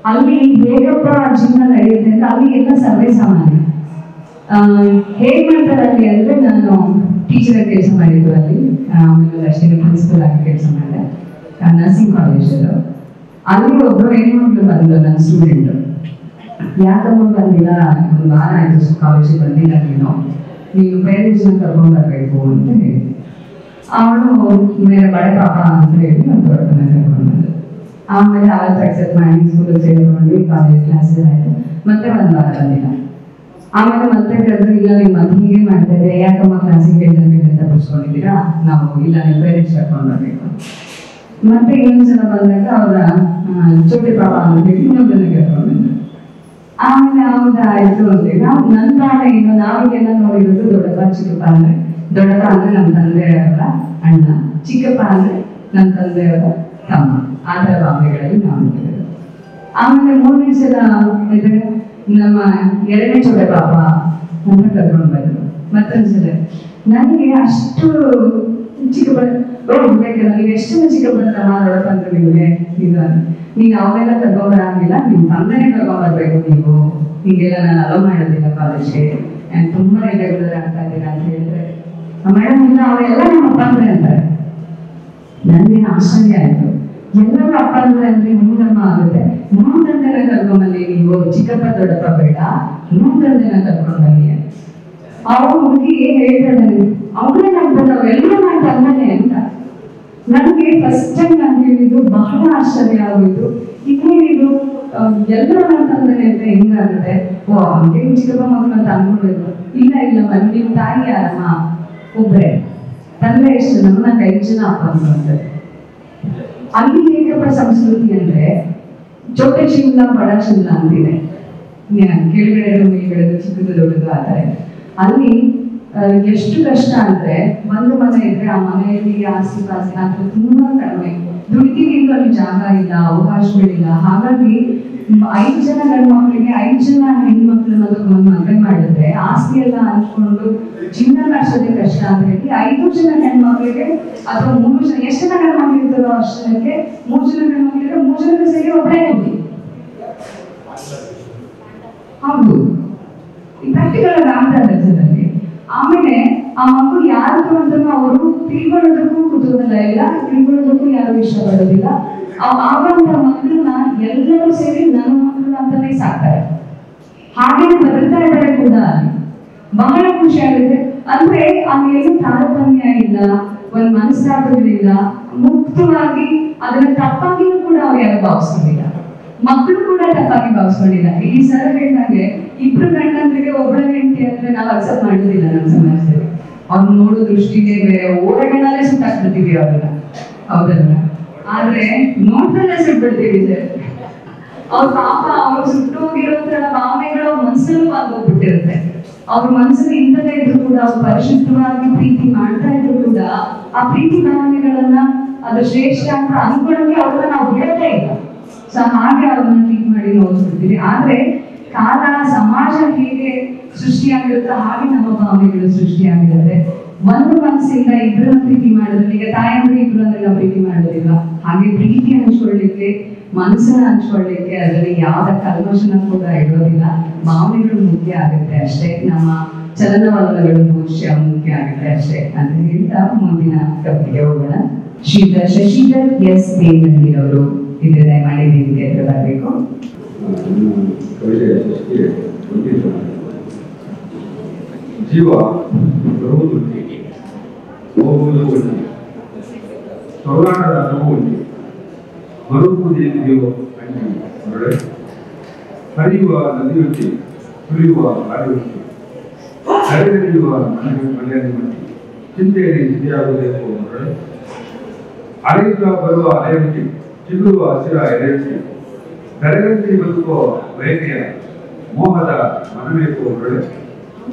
Speaker 2: ಅಲ್ಲಿ ಹೇಗಪ್ಪ ಜೀವನ ನಡೆಯುತ್ತೆ ಅಂದ್ರೆ ಅಲ್ಲಿ ಎಲ್ಲ ಸರ್ವೇ ಸಾಮಾನ್ಯ. ಹೇಗ್ ಮಾಡ್ತಾರೆ ಅಲ್ಲಿ ಅಂದ್ರೆ, ನಾನು ಟೀಚರ್ ಆಗಿ ಕೆಲಸ ಮಾಡಿದ್ದು ಅಲ್ಲಿ, ಆಮೇಲೆ ಅಷ್ಟೇ ಪ್ರಿನ್ಸಿಪಲ್ ಆಗಿ ಕೆಲಸ ಮಾಡಿದೆ ನರ್ಸಿಂಗ್ ಕಾಲೇಜಲ್ಲಿ. ಅಲ್ಲಿ ಒಬ್ರು ಹೆಣ್ಮಕ್ಳು ಬಂದ್ರು, ನನ್ನ ಸ್ಟೂಡೆಂಟ್. ಯಾಕಮ್ಮ ಬಂದಿಲ್ಲ, ಒಂದು ವಾರ ಆಯ್ತು ಕಾಲೇಜಿಗೆ ಬಂದಿಲ್ಲ, ನೀನು ಪೇರೆಂಟ್ಸ್ನ ಕರ್ಕೊಂಡು ಬರ್ಬೇಕು ಅಂತ ಹೇಳಿ. ಅವಳು ಮೇಲೆ ಬಳೆ ಪಾಪ ಅಂತ ಹೇಳಿ ಒಂದು ದೊಡ್ಡ ಮನೆ ಕರ್ಕೊಂಡು ಆಮೇಲೆ ಅವತ್ತು ಅಕ್ಸೆಪ್ಟ್ ಮಾಡಿ ಸ್ಕೂಲಿಗೆ ಸೇರಿಕೊಂಡು ಕಾಲೇಜ್ ಕ್ಲಾಸ್ ಆಯಿತು. ಮತ್ತೆ ಒಂದು ವಾರ ಬಂದಿಲ್ಲ. ಆಮೇಲೆ ಮತ್ತೆ ಕರೆದು ಇಲ್ಲ ನೀವು ಮತ್ತೆ ಹೀಗೆ ಮಾಡ್ತಾ ಇದ್ರೆ ಯಾಕಮ್ಮ ಕ್ಲಾಸಿಗೆ ಅಂತ ತಪ್ಪಿಸ್ಕೊಂಡಿದ್ದೀರಾ, ನಾವು ಇಲ್ಲ ನಿಮ್ಮ ಪೇರೆಂಟ್ಸ್ ಕರ್ಕೊಂಡು ಬರಬೇಕು. ಮತ್ತೆ ಇನ್ನೊಂದ್ಸಲ ಬಂದಾಗ ಅವರ ಚೋಟಿ ಪಾಪ ಅಂತ ಹೇಳಿ ಇನ್ನೊಬ್ಬರನ್ನ ಕರ್ಕೊಂಡು ಬಂದ್ರು. ಆಮೇಲೆ ಹೌದಾ ಆಯ್ತು ಅಂದ್ರೆ ನಾವು ನನ್ನ ಪಾಠ ಈಗ ನಾವಿಗೆಲ್ಲ ನೋಡಿರೋದು ದೊಡ್ಡಪ್ಪ ಚಿಕ್ಕಪ್ಪ ಅಂದ್ರೆ, ದೊಡ್ಡಪ್ಪ ಅಂದ್ರೆ ನಮ್ಮ ತಂದೆಯವರ ಅಣ್ಣ, ಚಿಕ್ಕಪ್ಪ ಅಂದ್ರೆ ನಮ್ಮ ತಂದೆಯವರ ತಮ್ಮ, ಆ ಥರ ಬಾಂಬೆಗಳಲ್ಲಿ ನಾವು ನೋಡಿರೋದು. ಆಮೇಲೆ 3ನೇ ಸಲ ಇದ್ರೆ ನಮ್ಮ 2ನೇ ಚೋಡೆ ಪಾಪ ಅಂತ ಕರ್ಕೊಂಡು ಬಂದ್ರು. ಮತ್ತೊಂದ್ಸಲ ನನಗೆ ಅಷ್ಟು ಚಿಕ್ಕಬೇಕಲ್ಲ, ನೀವು ಎಷ್ಟು ಚಿಕ್ಕಬರ್ತ ಮಾತಾಡೋದು ಅಂದ್ರೆ ನಿಮಗೆ ಈಗ ನೀನು ಅವೆಲ್ಲ ಕರ್ಕೊಂಬರಾಗಿಲ್ಲ, ನಿಮ್ಮ ತಂದೆನೇ ಕರ್ಕೊಂಬರ್ಬೇಕು, ನೀವು ಹೀಗೆಲ್ಲ ನಾನು ಅಲೋ ಮಾಡೋದಿಲ್ಲ ಕಾಲೇಜ್ಗೆ, ತುಂಬಾ ರೆಗ್ಯುಲರ್ ಆಗ್ತಾ ಇದ್ದೀರಾ ಅಂತ ಹೇಳಿದ್ರೆ ಮೇಡಮ್ ಇಲ್ಲ ಅವೆಲ್ಲ ನಮ್ಮ ಅಪ್ಪ ಅಂದ್ರೆ ಅಂತಾರೆ. ನನಗೆ ಆಶ್ಚರ್ಯ ಆಯ್ತು. ಎಲ್ಲರೂ ಅಪ್ಪ ಅಂದ್ರೆ ಮೂರಮ್ಮ ಆಗುತ್ತೆ, ಮೂರು ತಂದೆನ ಕರ್ಕೊಂಡ್ಬನ್ನಿ ನೀವು, ಚಿಕ್ಕಪ್ಪ ದೊಡ್ಡಪ್ಪ ಬೇಡ, ಮೂರು ತಂದೆನ ಕರ್ಕೊಂಡ್ ಬನ್ನಿ. ಅವ್ರ ಹುಡುಗಿ ಹೇಳ್ತಾಳೆ ಅವಳೇ ನಮ್ದು ಎಲ್ಲರೂ ನಾನು ತಂದನೆ ಅಂತ. ನನಗೆ ಫಸ್ಟ್ ಟೈಮ್ ನಾನು ಹೇಳಿದ್ದು ಬಹಳ ಆಶ್ಚರ್ಯ ಆಗೋಯ್ತು. ಇನ್ನೇನಿದು ಎಲ್ಲರೂ ನನ್ನ ತಂದನೆ ಅಂತ ಹೆಂಗಾಗುತ್ತೆ, ಓ ಹಂಗೆ ಚಿಕ್ಕಪ್ಪ ಮಕ್ಕಳು ಅಂತ ಅನ್ಕೊಂಡಿದ್ರು. ಇಲ್ಲ ನಿಮ್ಮ ತಾಯಿ ಯಾರಮ್ಮ, ಒಬ್ರೆ, ತಂದೆ ಎಷ್ಟು ನಮ್ಮ 5 ಜನ ಅಪ್ಪ ಅಂತಾರೆ. ಅಲ್ಲಿ ಹೇಗಪ್ಪ ಸಂಸ್ಕೃತಿ ಅಂದ್ರೆ ಚೋಟೆ ಶಿಮ್ಲಾ ಬಡ ಶಿಮ್ಲಾ ಅಂತಿದೆ, ಕೆಳಗಡೆ ಮೇಲ್ಗಡೆ ಚಿಕ್ಕದು ದೊಡ್ಡದು ಆ ಥರ. ಅಲ್ಲಿ ಎಷ್ಟು ಕಷ್ಟ ಅಂದ್ರೆ ಒಂದು ಮನೆ ಇದ್ರೆ ಆ ಮನೆಯಲ್ಲಿ ಆಸ್ತಿ ಪಾಸ್ತಿ ಅಂದ್ರೆ ತುಂಬಾ ಕಡಿಮೆ, ದುಡ್ಡಿಗೆ ಅಲ್ಲಿ ಜಾಗ ಇಲ್ಲ, ಅವಕಾಶಗಳಿಲ್ಲ. ಹಾಗಾಗಿ 5 ಜನ ಗಂಡು ಮಕ್ಕಳಿಗೆ 5 ಜನ ಹೆಣ್ಮಕ್ಳನ್ನ ಒಂದು ಮದುವೆ ಮಾಡಿದ್ರೆ ಆಸ್ತಿ ಎಲ್ಲ ಹಂಚ್ಕೊಂಡು ಚಿನ್ನ ಮಾಡಿಸೋದೇ ಕಷ್ಟ ಅಂತ ಹೇಳಿ 5 ಜನ ಹೆಣ್ಮಕ್ಳಿಗೆ ಅಥವಾ 3 ಜನ, ಎಷ್ಟು ಜನ ಗಂಡು ಇರ್ತಾರೋ ಅಷ್ಟು ಜನಕ್ಕೆ 3 ಜನ ಗಂಡು ಮಕ್ಕಳಿದ್ರೆ 3 ಜನಕ್ಕೆ ಸೇರಿ ಒಬ್ಬರೇ ಹೋಗಿ. ಹೌದು, ಈ ಪ್ರಾಕ್ಟಿಕಲ್ ಆಗ್ತಾ ಇದೆ. ಆಮೇಲೆ ಆ ಮಕ್ಕಳು ಯಾರು ಅಂತ ಅವರು ತಿಳ್ಕೊಳ್ಳೋದಕ್ಕೂ ಕುತೂಹಲ ಇಲ್ಲ, ತಿಳ್ಕೊಳ್ಳೋದಕ್ಕೂ ಯಾರು ಇಷ್ಟಪಡೋದಿಲ್ಲ. ಆಗುವಂತ ಮಕ್ಕಳನ್ನ ಎಲ್ಲರೂ ಸೇರಿ ನನ್ನ ಮಕ್ಕಳು ಅಂತಾನೆ ಸಾಕ್ತಾರೆ. ಹಾಗೆ ಬದುಕ್ತಾ ಇದ್ದಾರೆ ಕೂಡ. ಬಹಳ ಖುಷಿ ಆಗುತ್ತೆ. ಅಂದ್ರೆ ಅಲ್ಲಿ ತಾರತಮ್ಯ ಇಲ್ಲ, ಒಂದ್ ಮನಸ್ತಾಪಗಳಿಲ್ಲ, ಮುಕ್ತವಾಗಿ ಅದನ್ನ ತಪ್ಪಾಗಿಯೂ ಕೂಡ ಅವ್ರು ಯಾರು ಭಾವಿಸ್ಕೊಂಡಿಲ್ಲ, ಮಕ್ಕಳು ಕೂಡ ತಪ್ಪಾಗಿ ಭಾವಿಸ್ಕೊಂಡಿಲ್ಲ. ಈ ಸರ್ ಹೇಳಿದಾಗೆ 2 ಗಂಡಂದ್ರಿಗೆ ಒಬ್ಬಳ ಹೆಂಡತಿ ಅಂದ್ರೆ ನಾವು ಅಕ್ಸೆಪ್ಟ್ ಮಾಡೋದಿಲ್ಲ ನಮ್ಮ ಸಮಾಜದಲ್ಲಿ. ಅವ್ರು ನೋಡೋ ದೃಷ್ಟಿಗೆ ಬೇರೆ, ಓಡಗಣಲ್ಲೇ ಸುಟ್ಟಾಕ್ಬಿಡ್ತೀವಿ ಅವ್ರನ್ನ, ಹೌದಲ್ಲ? ಆದ್ರೆ ನೋಡ್ದಲ್ಲೇ ಸುಟ್ಬಿಡ್ತೀವಿ ಸರ್. ಅವ್ರ ಪಾಪ ಅವ್ರು ಸುಟ್ಟೋಗಿರೋದ್ರ ಭಾವನೆಗಳು ಅವ್ರ ಮನಸ್ಸಲ್ಲೂ ಬಂದೋಗ್ಬಿಟ್ಟಿರುತ್ತೆ. ಅವ್ರ ಮನಸ್ಸಲ್ಲಿ ಇಂಥದೇ ಇದ್ರು ಕೂಡ ಅವ್ರು ಪರಿಶುದ್ಧವಾಗಿ ಪ್ರೀತಿ ಮಾಡ್ತಾ ಇದ್ರು ಕೂಡ ಆ ಪ್ರೀತಿ ಭಾವನೆಗಳನ್ನ ಅದು ಶ್ರೇಷ್ಠ ಅಂತ ಅನ್ಕೊಳ್ಳೋಕೆ ಅವ್ರನ್ನ ನಾವು ಬಿಡೋದೇ ಇಲ್ಲ. ಸೊ ಹಾಗೆ ಅವ್ರನ್ನ ಟ್ರೀಟ್ ಮಾಡಿ ನೋಡ್ಬಿಡ್ತೀವಿ. ಆದ್ರೆ ಕಾಲ, ಸಮಾಜ ಹೇಗೆ ಸೃಷ್ಟಿಯಾಗಿರುತ್ತೋ ಹಾಗೆ ನಮ್ಮ ಭಾವನೆಗಳು ಸೃಷ್ಟಿಯಾಗಿರುತ್ತೆ. ಒಂದು ಮನಸ್ಸಿಂದ ಇಬ್ಬರನ್ನ ಪ್ರೀತಿ ಮಾಡಿದ್ರೆ, ಈಗ ತಾಯಂದ್ರೆ ಇಬ್ರು ಅಂದ್ರೆ ನಾವು ಪ್ರೀತಿ ಮಾಡೋದಿಲ್ಲ, ಹಾಗೆ ಪ್ರೀತಿ ಹಂಚ್ಕೊಳ್ಳಿಕ್ಕೆ, ಮನಸ್ಸನ್ನ ಹಂಚ್ಕೊಳ್ಳಿಕ್ಕೆ ಅದರಲ್ಲಿ ಯಾವ್ದ ಕಲ್ಮಶನ ಕೂಡ ಇರೋದಿಲ್ಲ. ಭಾವನೆಗಳು ಮುಖ್ಯ ಆಗುತ್ತೆ ಅಷ್ಟೇ, ನಮ್ಮ ಚಲನವಲನಗಳು ಮುಖ್ಯ ಆಗುತ್ತೆ ಅಷ್ಟೇ ಅಂತ ಹೇಳ್ತಾ ಮುಂದಿನ ಕವಿತೆಗೆ ಹೋಗೋಣ. ಶ್ರೀಧರ್ ಶಶಿಧರ್ ಎಸ್ ದೇವನಹಳ್ಳಿ ಅವರು ಇದ್ರೆ ದಯಮಾಡಿ ವೇದಿಕೆ ಹತ್ರ ಬರಬೇಕು.
Speaker 8: ಜೀವ ಬರುವುದು ಹೋಗುವುದು ಉಂಟು, ತೊಳಲಾಟದ ಅನುಭವ ಉಂಟು, ಬರುವುದೇನಿದೆಯೋ ಅಂಟಿ ಹೊರಡೆ, ಹರಿಯುವ ನದಿಯುಂಟು, ಸುರಿಯುವ ಗಾಳಿಯುಂಟು, ಹರಿದರಿಯುವ ಮನೆಯಲ್ಲಿ ಮಟ್ಟಿ, ಚಿಂತೆಯಲ್ಲಿ ಸಿದ್ಧಿಯಾಗುವುದೇಕೋ ಹೊರಡೆ, ಅಲೆಯುತ್ತ ಬರುವ ಅಲೆಯುಂಟು, ಚಿಗುರುವ ಹಸಿರ ಎಲೆಯುಂಟು, ಕರೆಗಂಟಿ ಬದುಕುವ ಬಯಕೆಯ ಮೋಹದ ಮನಬೇಕು ಹೊರಡೆ,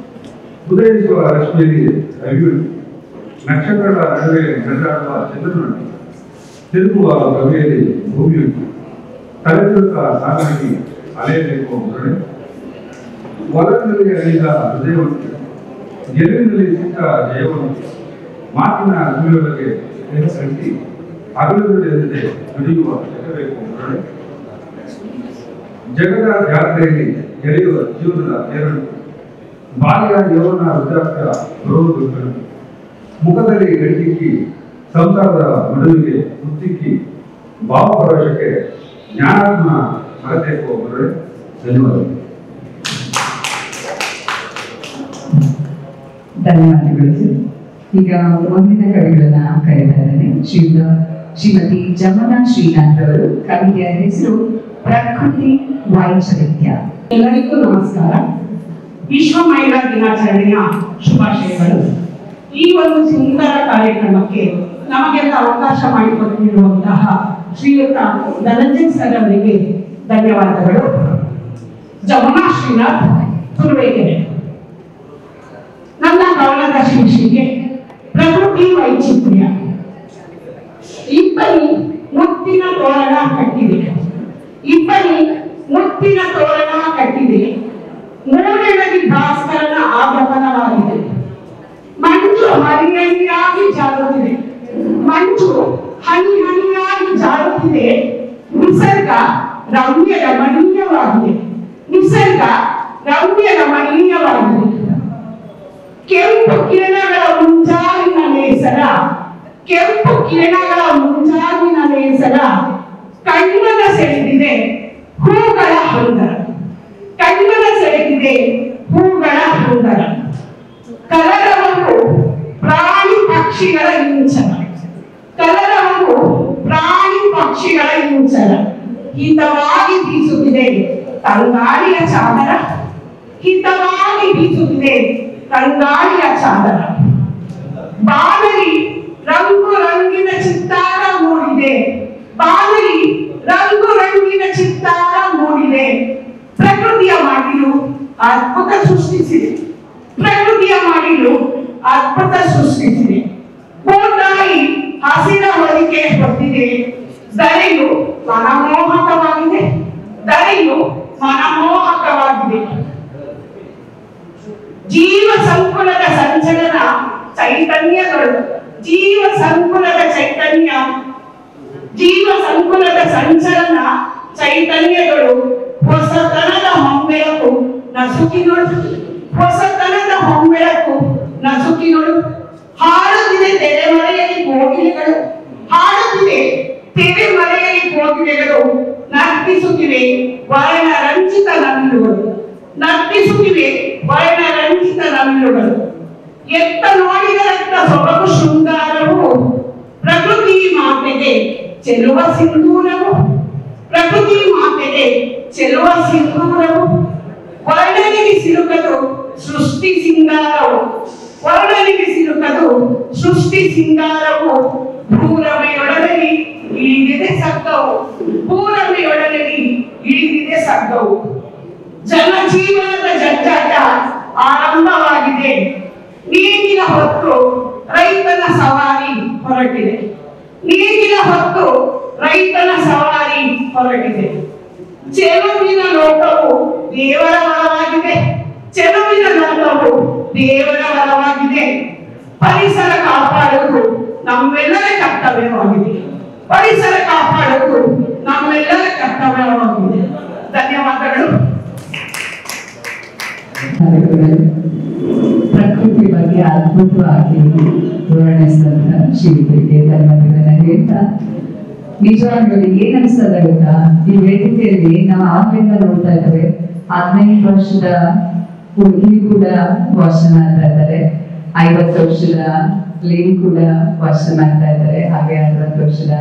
Speaker 8: ಉದಯಿಸುವ ರಶ್ಮಿಯಲ್ಲಿ ರವಿಯುಂಟು, ನಕ್ಷತ್ರಗಳ ನಡುವೆ ನಡೆದಾಡುವ ಚಂದ್ರನುಂಟು, ತಿರುಗುವ ಗವಿಯಲ್ಲಿ ಭೂಮಿಯುಂಟು, ತಲೆತುರುಕ ಸಾಗರಕ್ಕೆ ಅಲೆಯಬೇಕು ಹೊರಡೆ, ಒಲದಲ್ಲಿ ಅಳಿದ ಹೃದಯವುಂಟು, ಗೆಲುವಿನಲ್ಲಿ ಸಿಕ್ಕ ಜಯವುಂಟು, ಮಾತಿನ ಸುಳಿಯೊಳಗೆ ದೇಹ ಕಂಟಿ, ಹಗಲುಗಳಿಲ್ಲದೆ ದುಡಿಯುವ ಜಗಬೇಕು ಹೊರಡೆ, ಜಗದ ಜಾತ್ರೆಯಲ್ಲಿ ಗೆಳೆಯುವ ಜೀವನದ ಬೇರುಂಟು, ಬಾಲ್ಯ ಯೌವನ ವೃದ್ಧಾಪ್ಯ ಬರುವುದು ಕಣು, ಮುಖದಲ್ಲಿ ಗಂಟಿಕ್ಕಿ ಸಂಸಾರದ ನಡುವಿಗೆ ಮುತ್ತಿಕ್ಕಿ ಭಾವಪರವಶಕ್ಕೆ ಜ್ಞಾನಾತ್ಮ ಮರಬೇಕು ಹೊರಡೆ. ಧನ್ಯವಾದಗಳು.
Speaker 2: ಧನ್ಯವಾದಗಳು ಸರ್. ಈಗ ಮುಂದಿನ ಕವಿಗಳನ್ನ ಕರೀತಾ ಇದ್ದೇನೆ. ಶ್ರೀಮತಿ ಜಮುನಾ ಶ್ರೀನಾಥ್ ಅವರು. ಕವಿತೆಯ ಹೆಸರು ಪ್ರಕೃತಿ ವೈಚರಿತ್ಯ.
Speaker 9: ಎಲ್ಲರಿಗೂ ನಮಸ್ಕಾರ. ವಿಶ್ವ ಮಹಿಳಾ ದಿನಾಚರಣೆಯ ಶುಭಾಶಯಗಳು. ಈ ಒಂದು ಸುಂದರ ಕಾರ್ಯಕ್ರಮಕ್ಕೆ ನಮಗೆಲ್ಲ ಅವಕಾಶ ಮಾಡಿಕೊಟ್ಟಿರುವಂತಹ ಶ್ರೀಯುತ ಧನಂಜಯ ಸರ್ ಅವರಿಗೆ ಧನ್ಯವಾದಗಳು. ಜಮುನಾ ಶ್ರೀನಾಥ್, ತುರುವೇಕೆರೆ. ನನ್ನ ಕವನದ ಶೀರ್ಷಿಕೆ ಪ್ರಕೃತಿ ವೈಚಿತ್ರ್ಯ. ಇಬ್ಬನಿ ಮುತ್ತಿನ ತೋರಣ ಕಟ್ಟಿದೆ, ಇಬ್ಬನಿ ಮುತ್ತಿನ ತೋರಣ ಕಟ್ಟಿದೆ. ಮೂರನೆಯಲ್ಲಿ ಭಾಸ್ಕರನ ಆಗಮನವಾಗಿದೆ. ಮಂಜು ಹನಿ ಹನಿಯಾಗಿ ಜಾರುತ್ತಿದೆ, ಮಂಜು ಹನಿ ಹನಿಯಾಗಿ ಜಾರುತ್ತಿದೆ. ನಿಸರ್ಗ ರಮ್ಯ ರಮಣೀಯವಾಗಿದೆ, ನಿಸರ್ಗ ರಮ್ಯ ರಮಣೀಯವಾಗಿದೆ. ಕೆಂಪು ಕಿರಣಗಳ ಮುಂಜಾವಿನ ನೇಸರ, ಕೆಂಪು ಕಿರಣಗಳ ಮುಂಜಾವಿನ ನೇಸರ ಕಣ್ಣನ ಸೆಳೆದಿದೆ ಹೂಗಳ ಹಂದರ, ಕಣ್ಣನ ಸೆಳೆದಿದೆ ಹೂಗಳ ಹಂದರ. ಕಲರವವು ಪ್ರಾಣಿ ಪಕ್ಷಿಗಳ ಇಂಚನ, ಕಲರವವು ಪ್ರಾಣಿ ಪಕ್ಷಿಗಳ ಇಂಚನ. ಹಿತವಾಗಿ ಬೀಸುತ್ತಿದೆ ತಂಗಾಳಿಯ ಚಾದರ, ಹಿತವಾಗಿ ಬೀಸುತ್ತಿದೆ ತಂಗಾಳಿಯ ಚಾದರ. ಬಾನಲಿ ರಂಗು ರಂಗಿನ ಚಿತ್ತಾರ ಮೂಡಿದೆ, ಬಾನಲಿ ರಂಗು ರಂಗಿನ ಚಿತ್ತಾರ ಮೂಡಿದೆ. ಪ್ರಕೃತಿಯ ಮಾಡಿಲು ಅದ್ಭುತ ಸೃಷ್ಟಿಸಿದೆ, ಪ್ರಕೃತಿಯ ಮಾಡಿಲು ಅದ್ಭುತ ಸೃಷ್ಟಿಸಿದೆ. ಭೂತಾಯಿ ಹಸಿರ ಹೊದಿಕೆ ಹೊತ್ತಿದೆ, ದರೆಯು ಮನಮೋಹಕವಾಗಿದೆ, ದರೆಯು ಮನಮೋಹಕವಾಗಿದೆ. ಜೀವ ಸಂಕುಲದ ಸಂಚಲನ ಚೈತನ್ಯಗಳು, ಜೀವ ಸಂಕುಲದ ಚೈತನ್ಯ, ಜೀವ ಸಂಕುಲದ ಸಂಚಲನ ಚೈತನ್ಯಗಳು. ಹೊಸತನದ ಹೊಂಬೆಳಕು ನಸುಕಿನೊಳು, ಹೊಸತನದ ಹೊಂಬೆಳಕು ನಸುಕಿನೊಳು. ಹಾಡುತ್ತಿದೆ ತೆರೆಮರೆಯಲ್ಲಿ ಕೋಗಿಲೆಗಳು, ಹಾಡುತ್ತಿದೆ ತೆರೆಮರೆಯಲ್ಲಿ ಕೋಗಿಲೆಗಳು. ನರ್ತಿಸುತ್ತಿವೆ ವರ್ಣರಂಜಿತ ನವಿಲುಗಳು, ನರ್ತಿಸುತ್ತಿವೆ ವರ್ಣರಂಜಿತ ನವಿಲುಗಳು. ಎತ್ತ ನೋಡಿದರತ್ತ ಸೊಬಗು ಶೃಂಗಾರವು, ಪ್ರಕೃತಿ ಮಾತೆಗೆ ಚೆಲುವ ಸಿಂಧೂರವು, ಪ್ರಕೃತಿ ಮಾತೆಗೆ ಚೆಲುವ ಸಿಂಧೂರವು. ವರ್ಣನಿಗೆ ಸಿಲುಕದು ಸೃಷ್ಟಿ ಸಿಂಗಾರವು, ವರ್ಣನಿಗೆ ಸಿಲುಕದು ಸೃಷ್ಟಿ ಸಿಂಗಾರವು. ಭೂರಮೆಯೊಡನೆಲಿ ಇಳಿದಿದೆ ಸಗ್ಗವು, ಭೂರಮೆಯೊಡನೆಲಿ ಇಳಿದಿದೆ ಸಗ್ಗವು. ಜನಜೀವನದ ಜಂಜಾಟ ಆರಂಭವಾಗಿದೆ. ನೀರಿನ ಹೊತ್ತು ರೈತನ ಸವಾರಿ ಹೊರಟಿದೆ, ನೀರಿನ ಹೊತ್ತು ರೈತನ ಸವಾರಿ ಹೊರಟಿದೆ. ಚೆಲುವಿನ ಲೋಕವು ದೇವರ ವರವಾಗಿದೆ, ಚೆಲುವಿನ ಲೋಕವು ದೇವರ ವರವಾಗಿದೆ. ಪರಿಸರ ಕಾಪಾಡುವುದು ನಮ್ಮೆಲ್ಲರ ಕರ್ತವ್ಯವಾಗಿದೆ, ಪರಿಸರ ಕಾಪಾಡುವುದು ನಮ್ಮೆಲ್ಲರ ಕರ್ತವ್ಯವಾಗಿದೆ. ಧನ್ಯವಾದಗಳು.
Speaker 2: ಪ್ರಕೃತಿ ಬಗ್ಗೆ ಅದ್ಭುತವಾಗಿ ವರ್ಣಿಸಿದಂತ ಶ್ರೀಗಳಿಗೆ ಧನ್ಯವಾದಗಳನ್ನ ಹೇಳ್ತಾ, ನಿಜವಾಗ್ಲೂ ಏನ್ ಅನಿಸ್ತದ ಗೊತ್ತಾ, ಈ ವೇದಿಕೆಯಲ್ಲಿ ನಾವು ಆಗ್ಲಿಂದ ನೋಡ್ತಾ ಇದ್ದೇವೆ 15 ವರ್ಷದ ಹುಡುಗಿ ಕೂಡ ಭಾಷಣ ಮಾಡ್ತಾ ಇದ್ದಾರೆ, 50 ವರ್ಷದ ಲೇಡಿ ಕೂಡ ಭಾಷಣ ಮಾಡ್ತಾ ಇದ್ದಾರೆ, ಹಾಗೆ 60 ವರ್ಷದ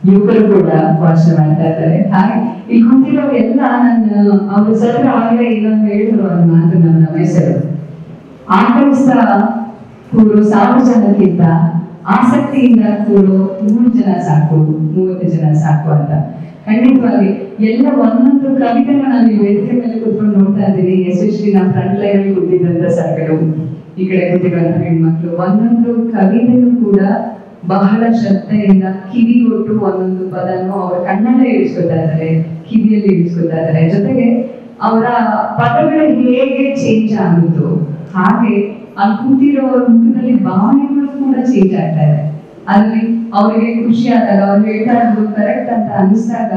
Speaker 2: ಯುವಕರು ಕೂಡ ಭಾಷಣ ಮಾಡ್ತಾ ಇದ್ದಾರೆ. ಹಾಗೆ ಇಲ್ಲಿ ಕೂತಿರೋರು ಎಲ್ಲ ಅವ್ರ ಸರ್ ಆಗಲೇ ಇನ್ನೊಂದು ಹೇಳಿದ್ರು ಅವ್ರ ಮಾತು ನಮ್ಮ ಹೆಸರು ಆಕಳಿಸ್ತಾ ಕೂರು 1000 ಜನಕ್ಕಿಂತ ಆಸಕ್ತಿಯಿಂದ ಕೂರು 3 ಜನ ಸಾಕು, 30 ಜನ ಸಾಕು ಅಂತ. ಖಂಡಿತವಾಗಿ ಎಲ್ಲ ಒಂದೊಂದು ಕವಿತೆಗಳನ್ನ ವೇದಿಕೆ ಮೇಲೆ ಕೂತ್ಕೊಂಡು ನೋಡ್ತಾ ಇದ್ದೀನಿ. ಎಸ್ಪೆಷಲಿ ನಮ್ಮ ಫ್ರಂಟ್ ಲೈನ್ ಅಲ್ಲಿ ಕೂತಿದ್ದಂತ ಸರ್ಗಳು, ಈ ಕಡೆ ಕೂತಿರುವಂತ ಹೆಣ್ಮಕ್ಳು, ಒಂದೊಂದು ಕವಿತೆಯೂ ಕೂಡ ಬಹಳ ಶ್ರದ್ಧೆಯಿಂದ ಕಿವಿಗೊಟ್ಟು ಒಂದೊಂದು ಪದನು ಅವರ ಕಣ್ಣಲ್ಲೇ ಇಳಿಸ್ಕೊತಾ ಇದ್ದಾರೆ, ಕಿವಿಯಲ್ಲಿ ಇಳಿಸ್ಕೊತಾ ಇದ್ದಾರೆ. ಜೊತೆಗೆ ಅವರ ಪದಗಳು ಹೇಗೆ ಚೇಂಜ್ ಆಗುತ್ತೋ ಹಾಗೆ ಅಲ್ಲಿ ಕೂತಿರೋರ ಮುಖದಲ್ಲಿ ಭಾವನೆಗಳು ಕೂಡ ಚೇಂಜ್ ಆಗ್ತಾ ಇದೆ. ಅಲ್ಲಿ ಅವರಿಗೆ ಖುಷಿ ಆದಾಗ, ಅವ್ರು ಹೇಳ್ತಾ ಇರೋದು ಕರೆಕ್ಟ್ ಅಂತ ಅನಿಸ್ದಾಗ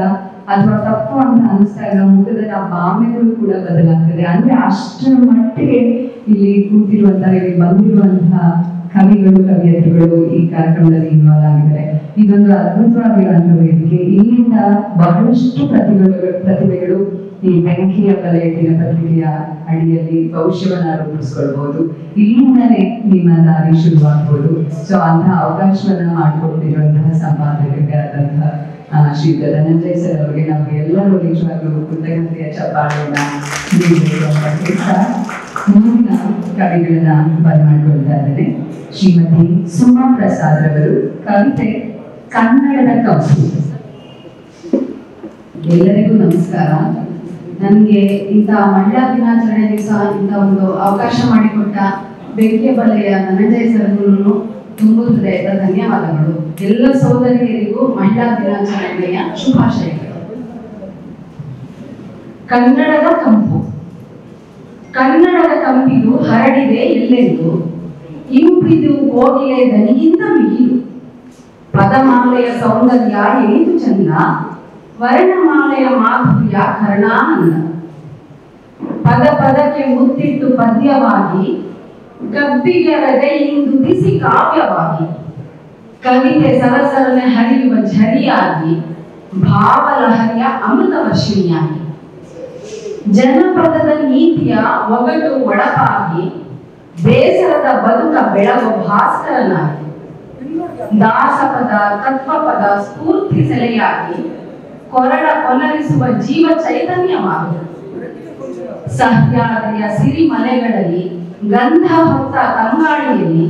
Speaker 2: ಅಥವಾ ತಪ್ಪು ಅಂತ ಅನಿಸ್ದಾಗ ಮುಖದಲ್ಲಿ ಆ ಭಾವನೆಗಳು ಕೂಡ ಬದಲಾಗ್ತದೆ. ಅಂದ್ರೆ ಅಷ್ಟರ ಮಟ್ಟಿಗೆ ಇಲ್ಲಿ ಕೂತಿರುವಂತಹ, ಇಲ್ಲಿ ಬಂದಿರುವಂತಹ ಕವಿಗಳು ಕವಿಯತ್ರಿಗಳು ಈ ಕಾರ್ಯಕ್ರಮದಲ್ಲಿ ಇನ್ವಾಲ್ವ್ ಆಗಿದ್ದಾರೆ. ಇದೊಂದು ಅದ್ಭುತವಾಗಿರುವಂತಹ ವೇದಿಕೆ. ಇಲ್ಲಿಂದ ಬಹಳಷ್ಟು ಪ್ರತಿಭೆಗಳು ಈ ಬೆಂಕಿಯ ಬಲೆಯ ದಿನಪತ್ರಿಕೆಯ ಅಡಿಯಲ್ಲಿ ಭವಿಷ್ಯವನ್ನ ರೂಪಿಸ್ಕೊಳ್ಬಹುದು. ಇಲ್ಲಿಂದಲೇ ನಿಮ್ಮ ದಾರಿ ಶುರುವಾಗಬಹುದು. ಸೊ ಅಂತಹ ಅವಕಾಶವನ್ನ ಮಾಡಿಕೊಟ್ಟಿರುವಂತಹ ಸಂಪಾದಕರಾದಂತಹ ಶ್ರೀ ಧನಂಜಯ ಸರ್ ಅವರಿಗೆ ನಾವು ಎಲ್ಲರೂ ನಿಜವಾಗ್ಲೂ ಕೃತಜ್ಞತೆಯ ಚಪ್ಪಾಳೆಯನ್ನ ನೀಡಬೇಕು ಅಂತ ಹೇಳ್ತಾ ಮುಂದಿನ ಕವಿಗಳನ್ನ ಬರಮಾಡಿಕೊಳ್ತಾ ಇದ್ದೇನೆ. ಶ್ರೀಮತಿ ಸುಮಾ ಪ್ರಸಾದ್ ರವರು ಕವಿತೆ ಕನ್ನಡದ ಕಂಪು.
Speaker 10: ಎಲ್ಲರಿಗೂ ನಮಸ್ಕಾರ. ನನಗೆ ಇಂಥ ಮಹಿಳಾ ದಿನಾಚರಣೆ ದಿವಸ ಇಂಥ ಒಂದು ಅವಕಾಶ ಮಾಡಿಕೊಟ್ಟ ಬೆಂಕಿಯ ಬಲೆಯ ಧನಂಜಯ ಸರ್ಗೂ ತುಂಬ ಹೃದಯದ ಧನ್ಯವಾದಗಳು. ಎಲ್ಲ ಸೋದರಿಯರಿಗೂ ಮಹಿಳಾ ದಿನಾಚರಣೆಯ ಶುಭಾಶಯಗಳು. ಕನ್ನಡದ ಕಂಪು. ಕನ್ನಡದ ಕಂಪಿದು ಹರಡಿದೆ ಎಲ್ಲೆಂದು, ಇಂಪಿದು ಹೋಗಿಲೆ ದನಿಗಿಂತ ಮಿಗಿಲು. ಪದಮಾಲೆಯ ಸೌಂದರ್ಯ ಎನಿದು ಚಂದ, ವರ್ಣಮಾಲೆಯ ಮಾಧುರ್ಯ ಕರ್ಣಾನಂದ. ಪದ ಪದಕ್ಕೆ ಮುತ್ತಿಟ್ಟು ಪದ್ಯವಾಗಿ, ಕಬ್ಬಿಗೆ ಹೃದಯಿಂದುದಿಸಿ ಕಾವ್ಯವಾಗಿ, ಕವಿತೆ ಸರಸರನೆ ಹರಿಯುವ ಝರಿಯಾಗಿ, ಭಾವಲಹರಿಯ ಅಮೃತ ವರ್ಷಿಣಿಯಾಗಿ, ಜನಪದದ ನೀತಿಯ ಒಗಟು ಒಡಪಾಗಿ, ಬೇಸರದ ಬದುಕ ಬೆಳಗು ಭಾಸ್ಕರನಾಗಿ, ದಾಸಪದ ತತ್ವಪದ ಸ್ಫೂರ್ತಿ ಸೆಲೆಯಾಗಿ, ಕೊರಳ ಕೊನರಿಸುವ ಜೀವ ಚೈತನ್ಯವಾಗಿ, ಸಹ್ಯಾದ್ರಿಯ ಸಿರಿಮಲೆಗಳಲ್ಲಿ ಗಂಧ ಹೊತ್ತ ತಂಗಾಳಿಯಲ್ಲಿ,